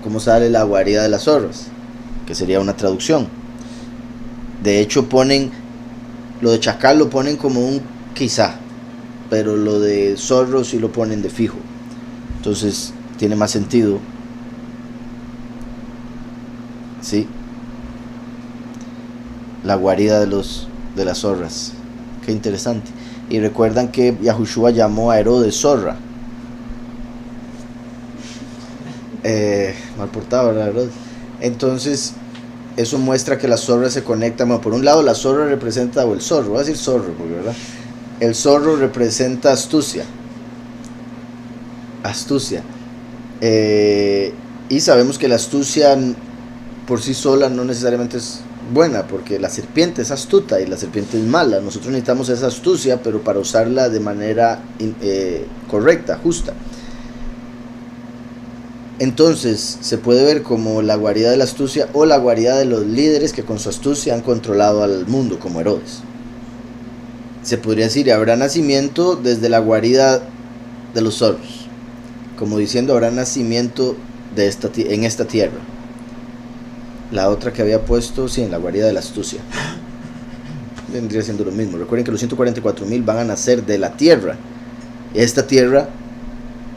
cómo sale la guarida de las zorras, que sería una traducción. De hecho ponen, lo de chacal lo ponen como un quizá, pero lo de zorro sí lo ponen de fijo. Entonces tiene más sentido. Sí. La guarida de las zorras. Qué interesante. Y recuerdan que Yahushua llamó a Herodes zorra. Mal portado, ¿verdad, Herodes? Entonces, eso muestra que las zorras se conectan. Bueno, por un lado, la zorra representa, o el zorro, voy a decir zorro, porque, ¿verdad? El zorro representa astucia. Astucia. Y sabemos que la astucia por sí sola no necesariamente es buena, porque la serpiente es astuta y la serpiente es mala. Nosotros necesitamos esa astucia, pero para usarla de manera correcta, justa. Entonces se puede ver como la guarida de la astucia o la guarida de los líderes que con su astucia han controlado al mundo, como Herodes. Se podría decir, habrá nacimiento desde la guarida de los zorros, como diciendo, habrá nacimiento en esta tierra. La otra que había puesto, sí, en la guarida de la astucia, vendría siendo lo mismo. Recuerden que los 144,000 van a nacer de la tierra. Esta tierra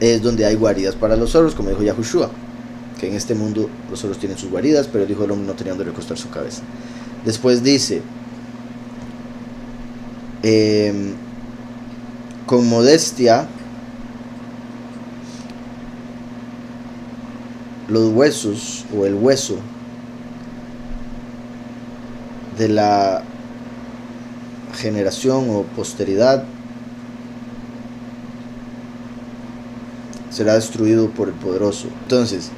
es donde hay guaridas para los zorros, como dijo Yahushua, que en este mundo los zorros tienen sus guaridas, pero el Hijo del Hombre no tenía donde recostar su cabeza. Después dice, con modestia los huesos, o el hueso de la generación o posteridad será destruido por el poderoso. Entonces,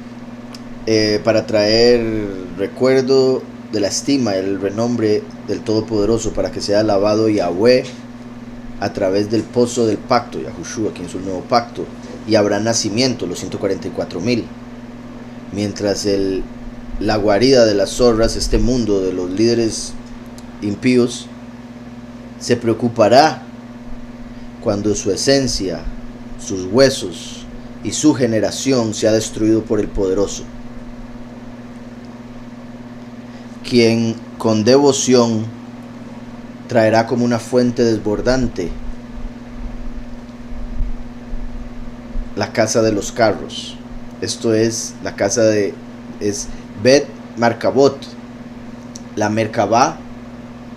para traer recuerdo de la estima, el renombre del Todopoderoso, para que sea alabado Yahweh a través del pozo del pacto, Yahushua, quien es un nuevo pacto, y habrá nacimiento, los 144,000. Mientras la guarida de las zorras, este mundo de los líderes impíos, se preocupará cuando su esencia, sus huesos y su generación sea destruido por el poderoso, quien con devoción traerá como una fuente desbordante la casa de los carros. Esto es la casa es Bet Markabot. La Merkabah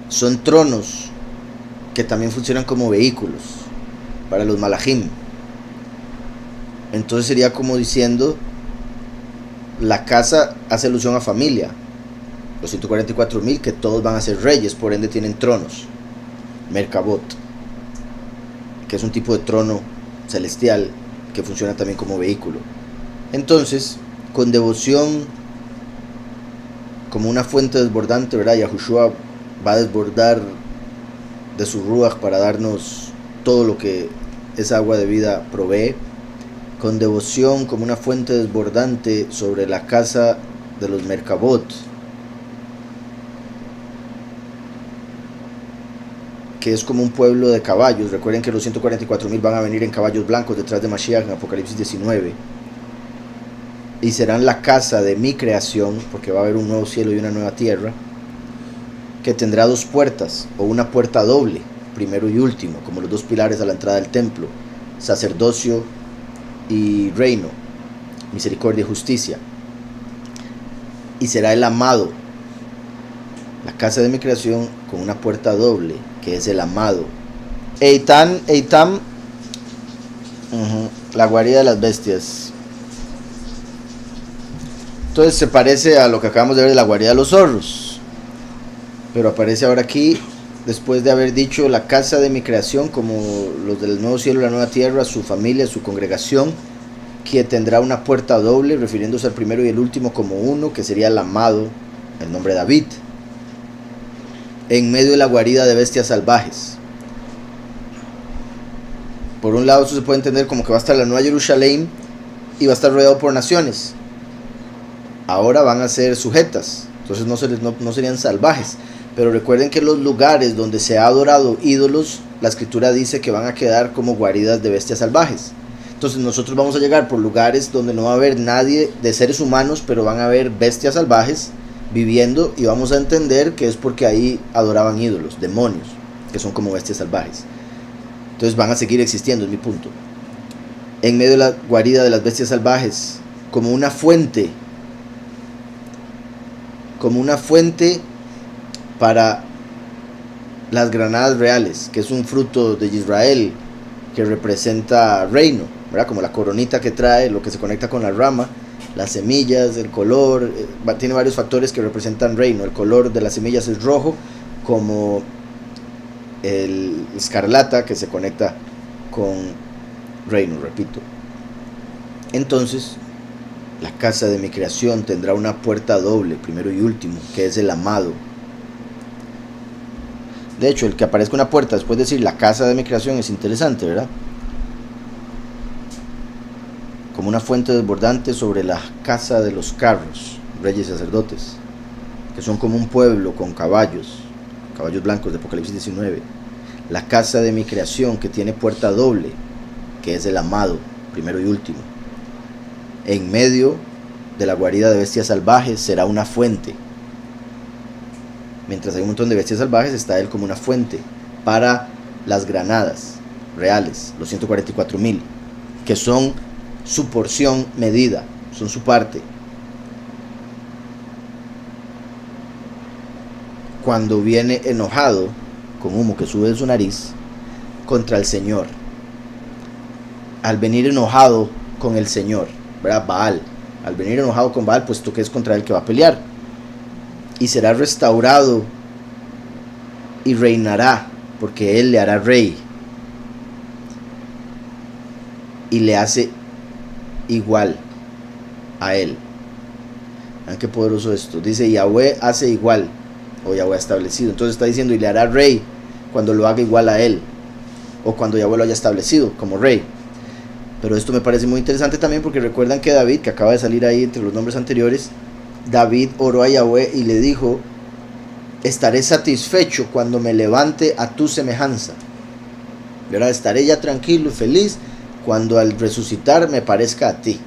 son tronos que también funcionan como vehículos para los malachim. Entonces sería como diciendo, la casa hace alusión a familia. Los 144,000 que todos van a ser reyes, por ende tienen tronos. Merkabot, que es un tipo de trono celestial que funciona también como vehículo. Entonces, con devoción, como una fuente desbordante, ¿verdad? Yahushua va a desbordar de su ruach para darnos todo lo que esa agua de vida provee. con devoción como una fuente desbordante sobre la casa de los Merkabot, que es como un pueblo de caballos. Recuerden que los 144.000 van a venir en caballos blancos detrás de Mashiach en Apocalipsis 19. Y serán la casa de mi creación, porque va a haber un nuevo cielo y una nueva tierra, que tendrá dos puertas, o una puerta doble, primero y último, como los dos pilares a la entrada del templo, sacerdocio y reino, misericordia y justicia. Y será el amado, la casa de mi creación, con una puerta doble, que es el amado. Eitam, la guarida de las bestias. Entonces se parece a lo que acabamos de ver de la guarida de los zorros, pero aparece ahora aquí, después de haber dicho la casa de mi creación, como los del nuevo cielo y la nueva tierra, su familia, su congregación, que tendrá una puerta doble, refiriéndose al primero y el último como uno, que sería el amado, el nombre de David, en medio de la guarida de bestias salvajes. Por un lado, eso se puede entender como que va a estar la Nueva Jerusalén y va a estar rodeado por naciones. Ahora van a ser sujetas, entonces no serían salvajes. Pero recuerden que los lugares donde se ha adorado ídolos, la escritura dice que van a quedar como guaridas de bestias salvajes. Entonces nosotros vamos a llegar por lugares donde no va a haber nadie de seres humanos, pero van a haber bestias salvajes viviendo, y vamos a entender que es porque ahí adoraban ídolos, demonios, que son como bestias salvajes. Entonces van a seguir existiendo, es mi punto. En medio de la guarida de las bestias salvajes, como una fuente para las granadas reales, que es un fruto de Israel que representa reino, ¿verdad? Como la coronita que trae, lo que se conecta con la rama, las semillas, el color, tiene varios factores que representan reino. El color de las semillas es rojo, como el escarlata, que se conecta con reino, repito. Entonces, la casa de mi creación tendrá una puerta doble, primero y último, que es el amado. De hecho, el que aparezca una puerta después de decir la casa de mi creación es interesante, ¿verdad? Como una fuente desbordante sobre la casa de los carros, reyes y sacerdotes, que son como un pueblo con caballos blancos de Apocalipsis 19. La casa de mi creación, que tiene puerta doble, que es el amado, primero y último. En medio de la guarida de bestias salvajes será una fuente. Mientras hay un montón de bestias salvajes, está él como una fuente para las granadas reales, los 144.000, que son su porción medida, son su parte. Cuando viene enojado, con humo que sube de su nariz, contra el Señor. Al venir enojado con el Señor, ¿verdad? Baal. Al venir enojado con Baal, puesto que es contra él que va a pelear. Y será restaurado y reinará, porque él le hará rey. Y le hace igual a él. Vean qué poderoso esto. Dice Yahweh hace igual, o Yahweh ha establecido. Entonces está diciendo, y le hará rey cuando lo haga igual a él, o cuando Yahweh lo haya establecido como rey. Pero esto me parece muy interesante también, porque recuerdan que David, que acaba de salir ahí entre los nombres anteriores, David oró a Yahweh y le dijo: estaré satisfecho cuando me levante a tu semejanza, ¿verdad? Estaré ya tranquilo y feliz cuando al resucitar me parezca a ti.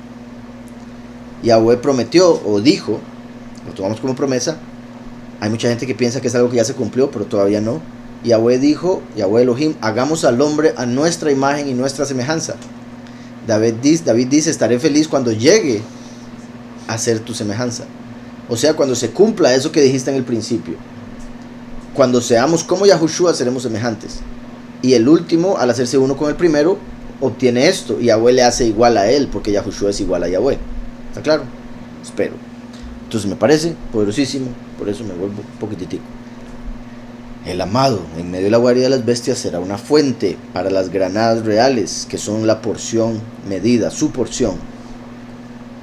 Yahweh prometió, o dijo, lo tomamos como promesa. Hay mucha gente que piensa que es algo que ya se cumplió, pero todavía no. Yahweh dijo, Yahweh Elohim, hagamos al hombre a nuestra imagen y nuestra semejanza. David dice, estaré feliz cuando llegue a ser tu semejanza. O sea, cuando se cumpla eso que dijiste en el principio. Cuando seamos como Yahushua, seremos semejantes. Y el último, al hacerse uno con el primero, obtiene esto. Y Yahweh le hace igual a él, porque Yahushua es igual a Yahweh. ¿Está claro? Espero. Entonces me parece poderosísimo. Por eso me vuelvo un poquititico. El amado, en medio de la guarida de las bestias, será una fuente para las granadas reales, que son la porción medida, su porción.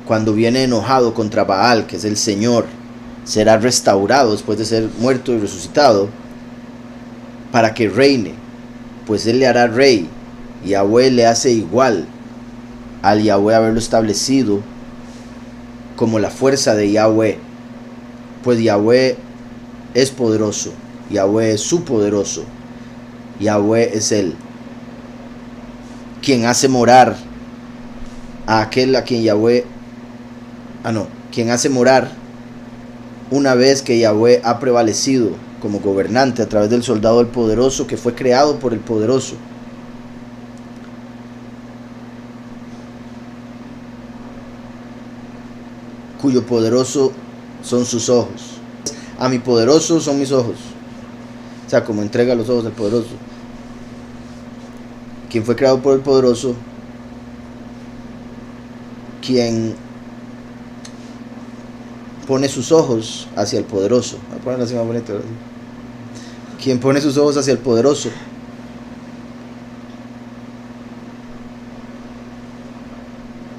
Cuando viene enojado contra Baal, que es el Señor, será restaurado después de ser muerto y resucitado, para que reine, pues él le hará rey. Yahweh le hace igual al Yahweh haberlo establecido como la fuerza de Yahweh, pues Yahweh es poderoso, Yahweh es su poderoso, Yahweh es Él, quien hace morar a aquel a quien Yahweh, quien hace morar una vez que Yahweh ha prevalecido como gobernante a través del soldado del poderoso que fue creado por el poderoso. Cuyo poderoso son sus ojos. A mi poderoso son mis ojos. O sea, como entrega los ojos del poderoso. Quien fue creado por el poderoso, quien pone sus ojos hacia el poderoso. Voy a ponerlo así más bonito. Quien pone sus ojos hacia el poderoso.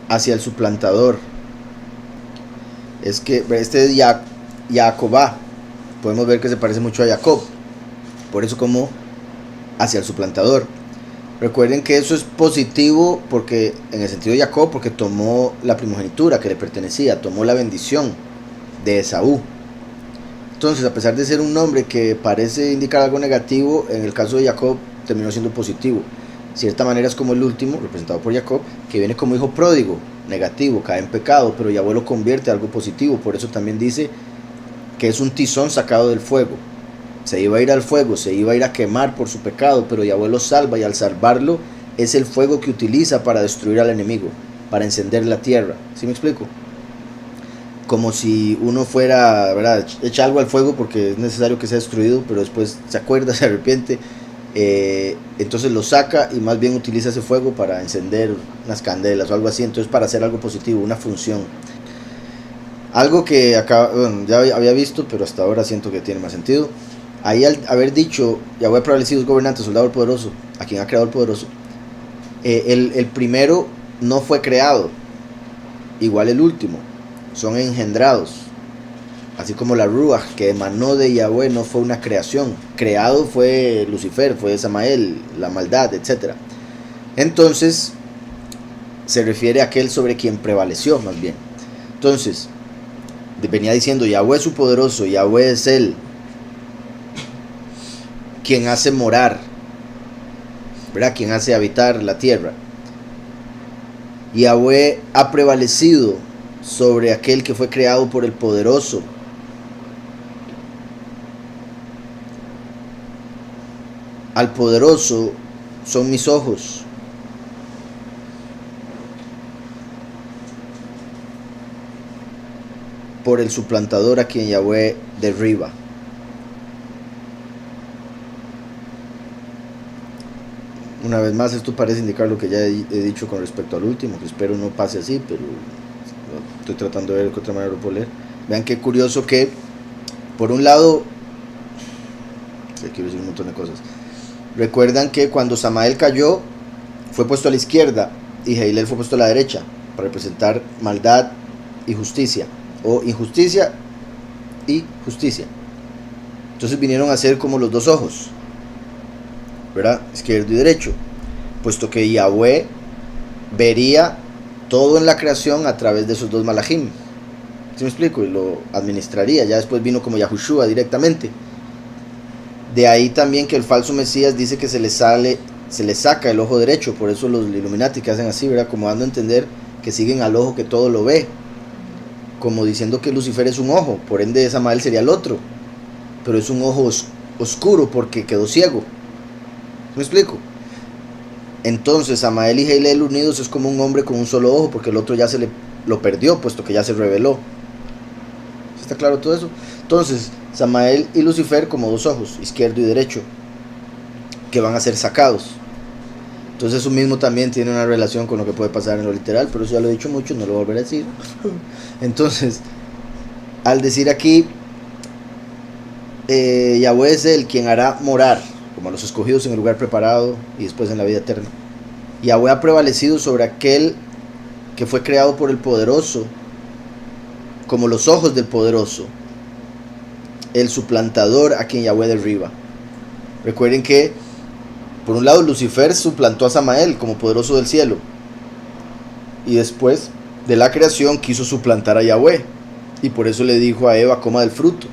Hacia el suplantador. Es que este es Jacobá. Podemos ver que se parece mucho a Jacob. Por eso como hacia el suplantador. Recuerden que eso es positivo porque en el sentido de Jacob, porque tomó la primogenitura que le pertenecía, tomó la bendición de Esaú. Entonces, a pesar de ser un nombre que parece indicar algo negativo, en el caso de Jacob terminó siendo positivo. De cierta manera es como el último, representado por Jacob, que viene como hijo pródigo, negativo, cae en pecado, pero Yahweh lo convierte en algo positivo. Por eso también dice que es un tizón sacado del fuego. Se iba a ir al fuego, se iba a ir a quemar por su pecado, pero Yahweh lo salva, y al salvarlo es el fuego que utiliza para destruir al enemigo, para encender la tierra. ¿Sí me explico? Como si uno fuera, ¿verdad?, echa algo al fuego porque es necesario que sea destruido, pero después se acuerda, se arrepiente, entonces lo saca y más bien utiliza ese fuego para encender unas candelas o algo así. Entonces, para hacer algo positivo, una función. Algo que acá, ya había visto, pero hasta ahora siento que tiene más sentido. Ahí, al haber dicho Yahweh prevalecido es gobernante, soldado poderoso, a quien ha creado el poderoso, el primero no fue creado, igual el último, son engendrados. Así como la Ruach que emanó de Yahweh no fue una creación, creado fue Lucifer, fue Samael, la maldad, etc. Entonces se refiere a aquel sobre quien prevaleció, más bien. Entonces venía diciendo Yahweh es su poderoso, Yahweh es Él quien hace morar, ¿verdad?, quien hace habitar la tierra. Yahweh ha prevalecido sobre aquel que fue creado por el poderoso. Al poderoso son mis ojos. Por el suplantador a quien Yahweh derriba. Una vez más, esto parece indicar lo que ya he dicho con respecto al último, que espero no pase así, pero estoy tratando de ver de qué otra manera lo puedo leer. Vean qué curioso que, por un lado, quiero decir un montón de cosas. Recuerdan que cuando Samael cayó, fue puesto a la izquierda y Jeilel fue puesto a la derecha, para representar maldad y justicia, o injusticia y justicia. Entonces vinieron a ser como los dos ojos, ¿verdad?, izquierdo y derecho, puesto que Yahweh vería todo en la creación a través de esos dos malajim. ¿Sí me explico? Y lo administraría. Ya después vino como Yahushua directamente. De ahí también que el falso Mesías dice que se le saca el ojo derecho. Por eso los Illuminati que hacen así, ¿verdad?, como dando a entender que siguen al ojo que todo lo ve, como diciendo que Lucifer es un ojo, por ende Samael sería el otro, pero es un ojo oscuro porque quedó ciego. ¿Me explico? Entonces Samael y Jeilel unidos es como un hombre con un solo ojo, porque el otro ya lo perdió, puesto que ya se reveló. ¿Está claro todo eso? Entonces Samael y Lucifer como dos ojos, izquierdo y derecho, que van a ser sacados. Entonces eso mismo también tiene una relación con lo que puede pasar en lo literal, pero eso ya lo he dicho mucho, no lo voy a volver a decir. Entonces, al decir aquí Yahweh es el quien hará morar como a los escogidos en el lugar preparado y después en la vida eterna. Yahweh ha prevalecido sobre aquel que fue creado por el poderoso, como los ojos del poderoso, el suplantador a quien Yahweh derriba. Recuerden que por un lado Lucifer suplantó a Samael como poderoso del cielo, y después de la creación quiso suplantar a Yahweh, y por eso le dijo a Eva: coma del fruto.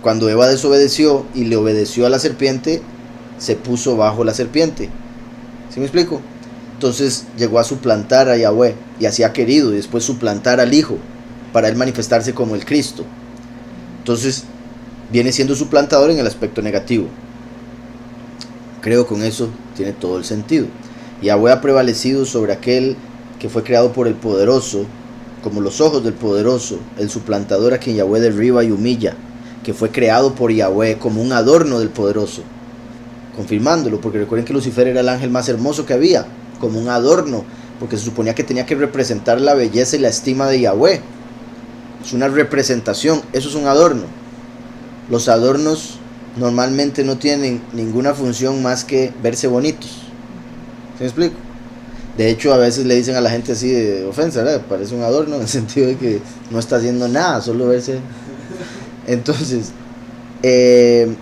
Cuando Eva desobedeció y le obedeció a la serpiente, se puso bajo la serpiente. ¿Sí me explico? Entonces llegó a suplantar a Yahweh, y así ha querido, y después suplantar al Hijo, para él manifestarse como el Cristo. Entonces viene siendo suplantador en el aspecto negativo. Creo con eso tiene todo el sentido. Yahweh ha prevalecido sobre aquel que fue creado por el Poderoso, como los ojos del Poderoso, el suplantador a quien Yahweh derriba y humilla, que fue creado por Yahweh como un adorno del Poderoso, confirmándolo, porque recuerden que Lucifer era el ángel más hermoso que había, como un adorno, porque se suponía que tenía que representar la belleza y la estima de Yahweh. Es una representación, eso es un adorno. Los adornos normalmente no tienen ninguna función más que verse bonitos. ¿Sí me explico? De hecho, a veces le dicen a la gente así de ofensa, ¿verdad? Parece un adorno, en el sentido de que no está haciendo nada, solo verse. Entonces, qué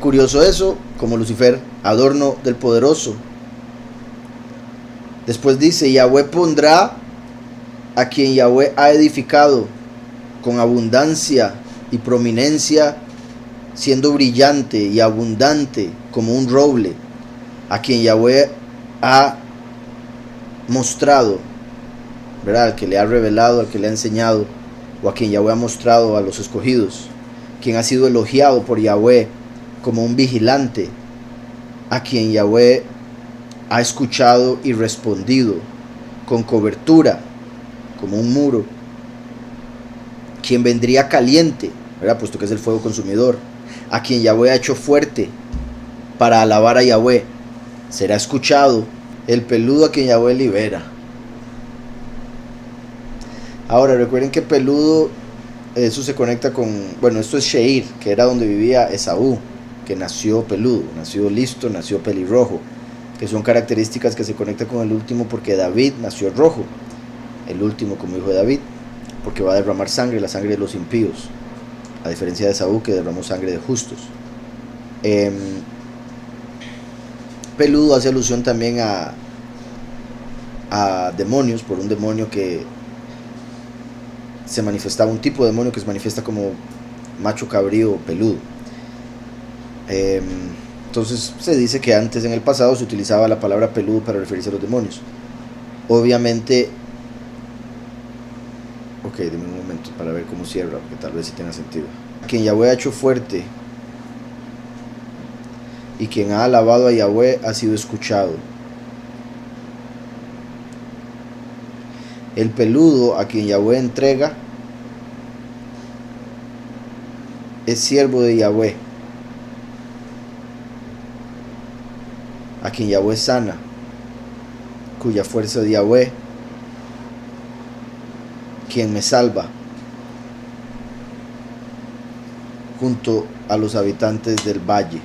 curioso eso, como Lucifer, adorno del Poderoso. Después dice: Yahweh pondrá a quien Yahweh ha edificado con abundancia y prominencia, siendo brillante y abundante como un roble, a quien Yahweh ha mostrado, ¿verdad? Al que le ha revelado, al que le ha enseñado, o a quien Yahweh ha mostrado a los escogidos, quien ha sido elogiado por Yahweh como un vigilante, a quien Yahweh ha escuchado y respondido con cobertura, como un muro, quien vendría caliente, ¿verdad? Puesto que es el fuego consumidor, a quien Yahweh ha hecho fuerte para alabar a Yahweh, será escuchado, el peludo a quien Yahweh libera. Ahora recuerden que peludo, eso se conecta con, bueno, esto es Sheir, que era donde vivía Esaú, que nació peludo, nació listo, nació pelirrojo, que son características que se conectan con el último, porque David nació rojo, el último como hijo de David, porque va a derramar sangre, la sangre de los impíos, a diferencia de Esaú, que derramó sangre de justos. Peludo hace alusión también a demonios, por un demonio que se manifestaba, un tipo de demonio que se manifiesta como macho cabrío peludo. Entonces se dice que antes, en el pasado, se utilizaba la palabra peludo para referirse a los demonios. Obviamente, ok, deme un momento para ver cómo cierra, porque tal vez sí tenga sentido. Quien Yahweh ha hecho fuerte y quien ha alabado a Yahweh ha sido escuchado. El peludo a quien Yahweh entrega es siervo de Yahweh, a quien Yahweh sana, cuya fuerza de Yahweh, quien me salva, junto a los habitantes del valle.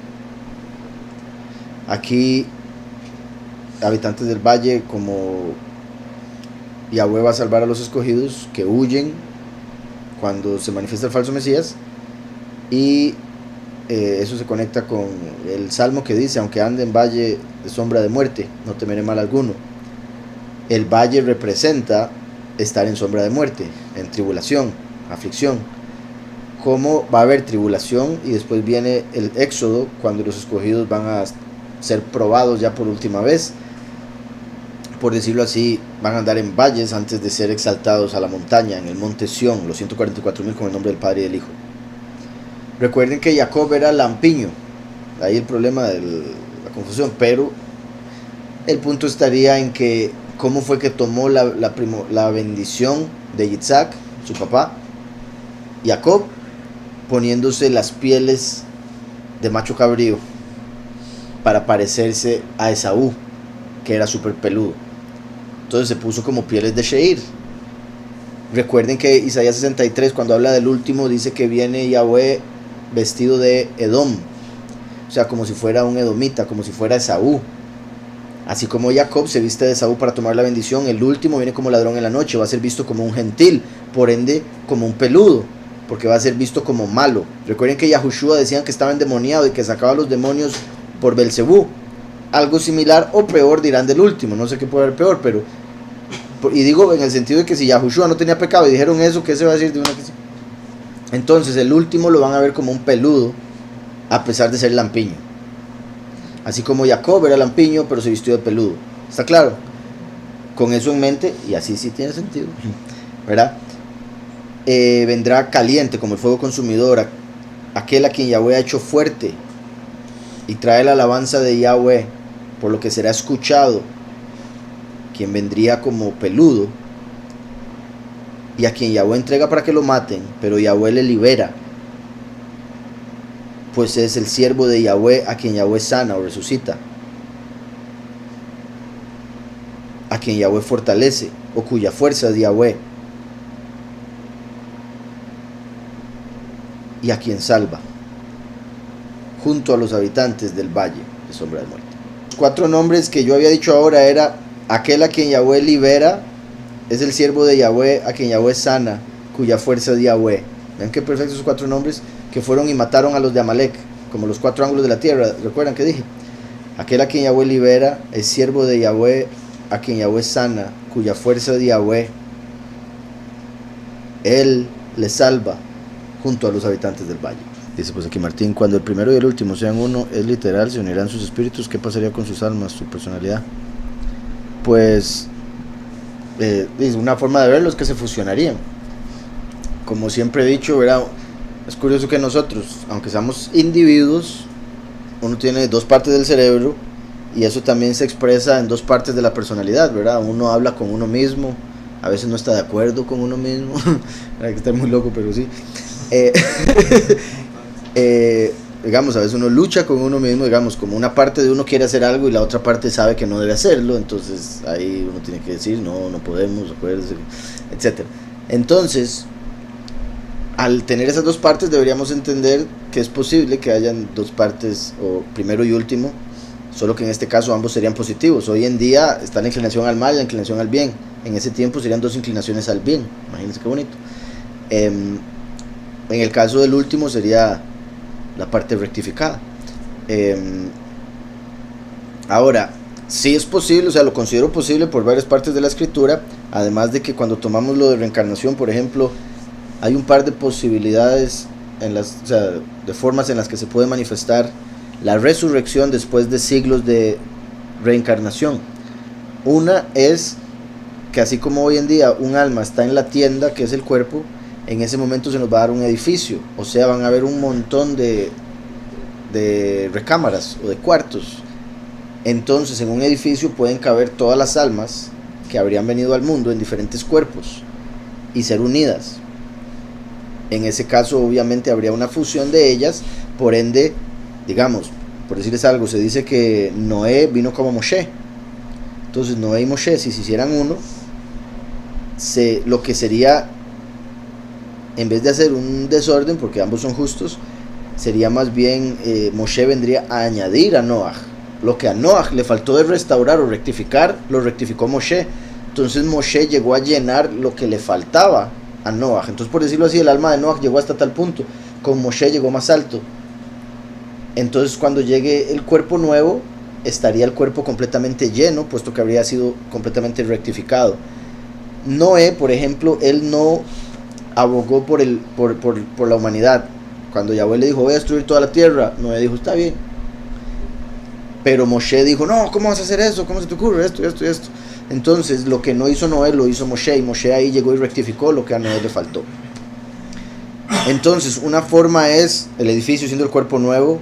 Aquí, habitantes del valle, como Yahweh va a salvar a los escogidos que huyen cuando se manifiesta el falso Mesías, y eso se conecta con el salmo que dice: aunque ande en valle de sombra de muerte, no temeré mal alguno. El valle representa estar en sombra de muerte, en tribulación, aflicción. ¿Cómo va a haber tribulación? Y después viene el éxodo, cuando los escogidos van a ser probados ya por última vez, por decirlo así, van a andar en valles antes de ser exaltados a la montaña, en el monte Sión, los 144,000 con el nombre del Padre y del Hijo. Recuerden que Jacob era lampiño, ahí el problema de la confusión, pero el punto estaría en que cómo fue que tomó la bendición de Yitzhak, su papá, Jacob, poniéndose las pieles de macho cabrío para parecerse a Esaú, que era súper peludo. Entonces se puso como pieles de Sheir. Recuerden que Isaías 63, cuando habla del último, dice que viene Yahweh vestido de Edom, o sea, como si fuera un edomita, como si fuera Esaú. Así como Jacob se viste de Esaú para tomar la bendición, el último viene como ladrón en la noche, va a ser visto como un gentil, por ende como un peludo, porque va a ser visto como malo. Recuerden que Yahushua decían que estaba endemoniado y que sacaba los demonios por Belcebú, algo similar o peor dirán del último, no sé qué puede haber peor, pero y digo en el sentido de que si Yahushua no tenía pecado y dijeron eso, ¿qué se va a decir de una que sí? Entonces el último lo van a ver como un peludo, a pesar de ser lampiño. Así como Jacob era lampiño, pero se vistió de peludo. ¿Está claro? Con eso en mente, y así sí tiene sentido, ¿verdad? Vendrá caliente como el fuego consumidor, aquel a quien Yahweh ha hecho fuerte, y trae la alabanza de Yahweh, por lo que será escuchado, quien vendría como peludo, y a quien Yahweh entrega para que lo maten, pero Yahweh le libera, pues es el siervo de Yahweh a quien Yahweh sana o resucita, a quien Yahweh fortalece, o cuya fuerza es Yahweh, y a quien salva, junto a los habitantes del valle de sombra de muerte. Los 4 nombres que yo había dicho ahora era aquel a quien Yahweh libera, es el siervo de Yahweh a quien Yahweh sana, cuya fuerza es Yahweh. Vean qué perfectos esos 4 nombres, que fueron y mataron a los de Amalek, como los 4 ángulos de la tierra. ¿Recuerdan que dije? Aquel a quien Yahweh libera, es siervo de Yahweh a quien Yahweh sana, cuya fuerza es Yahweh. Él le salva junto a los habitantes del valle. Dice pues aquí Martín, cuando el primero y el último sean uno, es literal, se unirán sus espíritus, ¿qué pasaría con sus almas, su personalidad? Pues una forma de verlo es que se fusionarían. Como siempre he dicho, ¿verdad? Es curioso que nosotros, aunque seamos individuos, uno tiene 2 partes del cerebro, y eso también se expresa en 2 partes de la personalidad, ¿verdad? Uno habla con uno mismo, a veces no está de acuerdo con uno mismo, hay que estar muy loco, pero sí. Digamos, a veces uno lucha con uno mismo, digamos, como una parte de uno quiere hacer algo y la otra parte sabe que no debe hacerlo, entonces ahí uno tiene que decir, no podemos, acuérdense, etc. Entonces, al tener esas 2 partes deberíamos entender que es posible que hayan 2 partes, o primero y último, solo que en este caso ambos serían positivos. Hoy en día está la inclinación al mal y la inclinación al bien. En ese tiempo serían 2 inclinaciones al bien, imagínense qué bonito. En el caso del último sería la parte rectificada. Ahora, sí es posible, o sea, lo considero posible por varias partes de la escritura, además de que cuando tomamos lo de reencarnación, por ejemplo, hay un par de posibilidades, o sea, de formas en las que se puede manifestar la resurrección después de siglos de reencarnación. Una es que así como hoy en día un alma está en la tienda, que es el cuerpo, en ese momento se nos va a dar un edificio, o sea, van a haber un montón de recámaras o de cuartos. Entonces en un edificio pueden caber todas las almas que habrían venido al mundo en diferentes cuerpos y ser unidas. En ese caso obviamente habría una fusión de ellas, por ende, digamos, por decirles algo, se dice que Noé vino como Moshe. Entonces Noé y Moshe, si se hicieran uno, lo que sería, en vez de hacer un desorden, porque ambos son justos, sería más bien Moshe vendría a añadir a Noaj. Lo que a Noaj le faltó de restaurar o rectificar, lo rectificó Moshe. Entonces Moshe llegó a llenar lo que le faltaba a Noaj. Entonces, por decirlo así, el alma de Noaj llegó hasta tal punto. Con Moshe llegó más alto. Entonces cuando llegue el cuerpo nuevo, estaría el cuerpo completamente lleno, puesto que habría sido completamente rectificado. Noé, por ejemplo, él no abogó por la humanidad. Cuando Yahweh le dijo, voy a destruir toda la tierra, Noé dijo, está bien. Pero Moshe dijo, no, ¿cómo vas a hacer eso? ¿Cómo se te ocurre esto? Entonces lo que no hizo Noé lo hizo Moshe, y Moshe ahí llegó y rectificó lo que a Noé le faltó. Entonces una forma es el edificio siendo el cuerpo nuevo,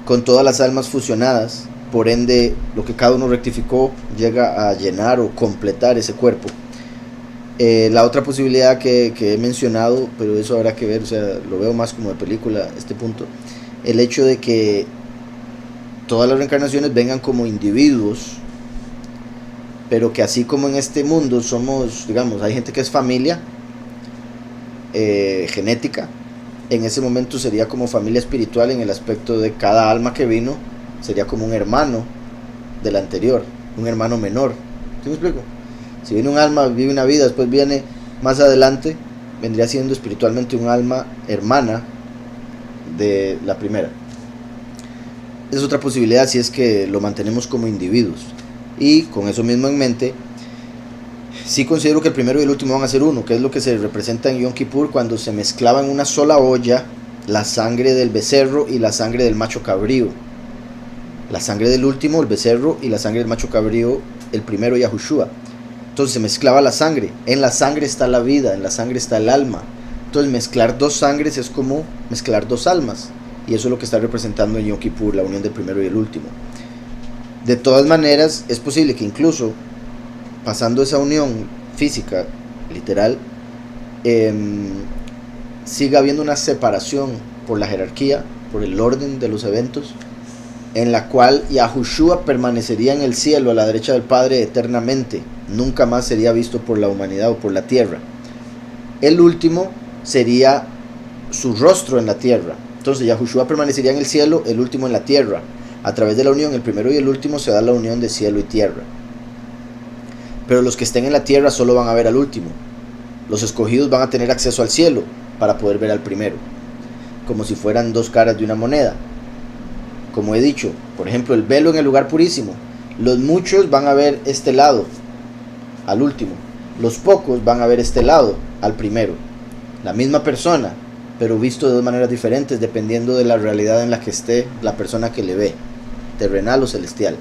con todas las almas fusionadas, por ende lo que cada uno rectificó llega a llenar o completar ese cuerpo. La otra posibilidad que he mencionado, pero eso habrá que ver, o sea, lo veo más como de película este punto, el hecho de que todas las reencarnaciones vengan como individuos, pero que así como en este mundo somos, digamos, hay gente que es familia genética, en ese momento sería como familia espiritual, en el aspecto de cada alma que vino sería como un hermano del anterior, un hermano menor. ¿Sí me explico? Si viene un alma, vive una vida, después viene más adelante, vendría siendo espiritualmente un alma hermana de la primera. es otra posibilidad si es que lo mantenemos como individuos. Y con eso mismo en mente, sí considero que el primero y el último van a ser uno, que es lo que se representa en Yom Kippur cuando se mezclaba en una sola olla la sangre del becerro y la sangre del macho cabrío. La sangre del último, el becerro, y la sangre del macho cabrío, el primero, Yahushua. Entonces se mezclaba la sangre. En la sangre está la vida, en la sangre está el alma. Entonces mezclar dos sangres es como mezclar dos almas. Y eso es lo que está representando en Yom Kippur, la unión del primero y el último. De todas maneras, es posible que incluso pasando esa unión física, literal, siga habiendo una separación por la jerarquía, por el orden de los eventos, en la cual Yahushua permanecería en el cielo a la derecha del Padre eternamente, nunca más sería visto por la humanidad o por la tierra. El último sería su rostro en la tierra. Entonces Yahushua permanecería en el cielo, el último en la tierra. A través de la unión, el primero y el último, se da la unión de cielo y tierra. Pero los que estén en la tierra solo van a ver al último. Los escogidos van a tener acceso al cielo para poder ver al primero, como si fueran dos caras de una moneda. Como he dicho, por ejemplo, el velo en el lugar purísimo. Los muchos van a ver este lado, al último. Los pocos van a ver este lado, al primero. La misma persona, pero visto de dos maneras diferentes, dependiendo de la realidad en la que esté la persona que le ve, terrenal o celestial.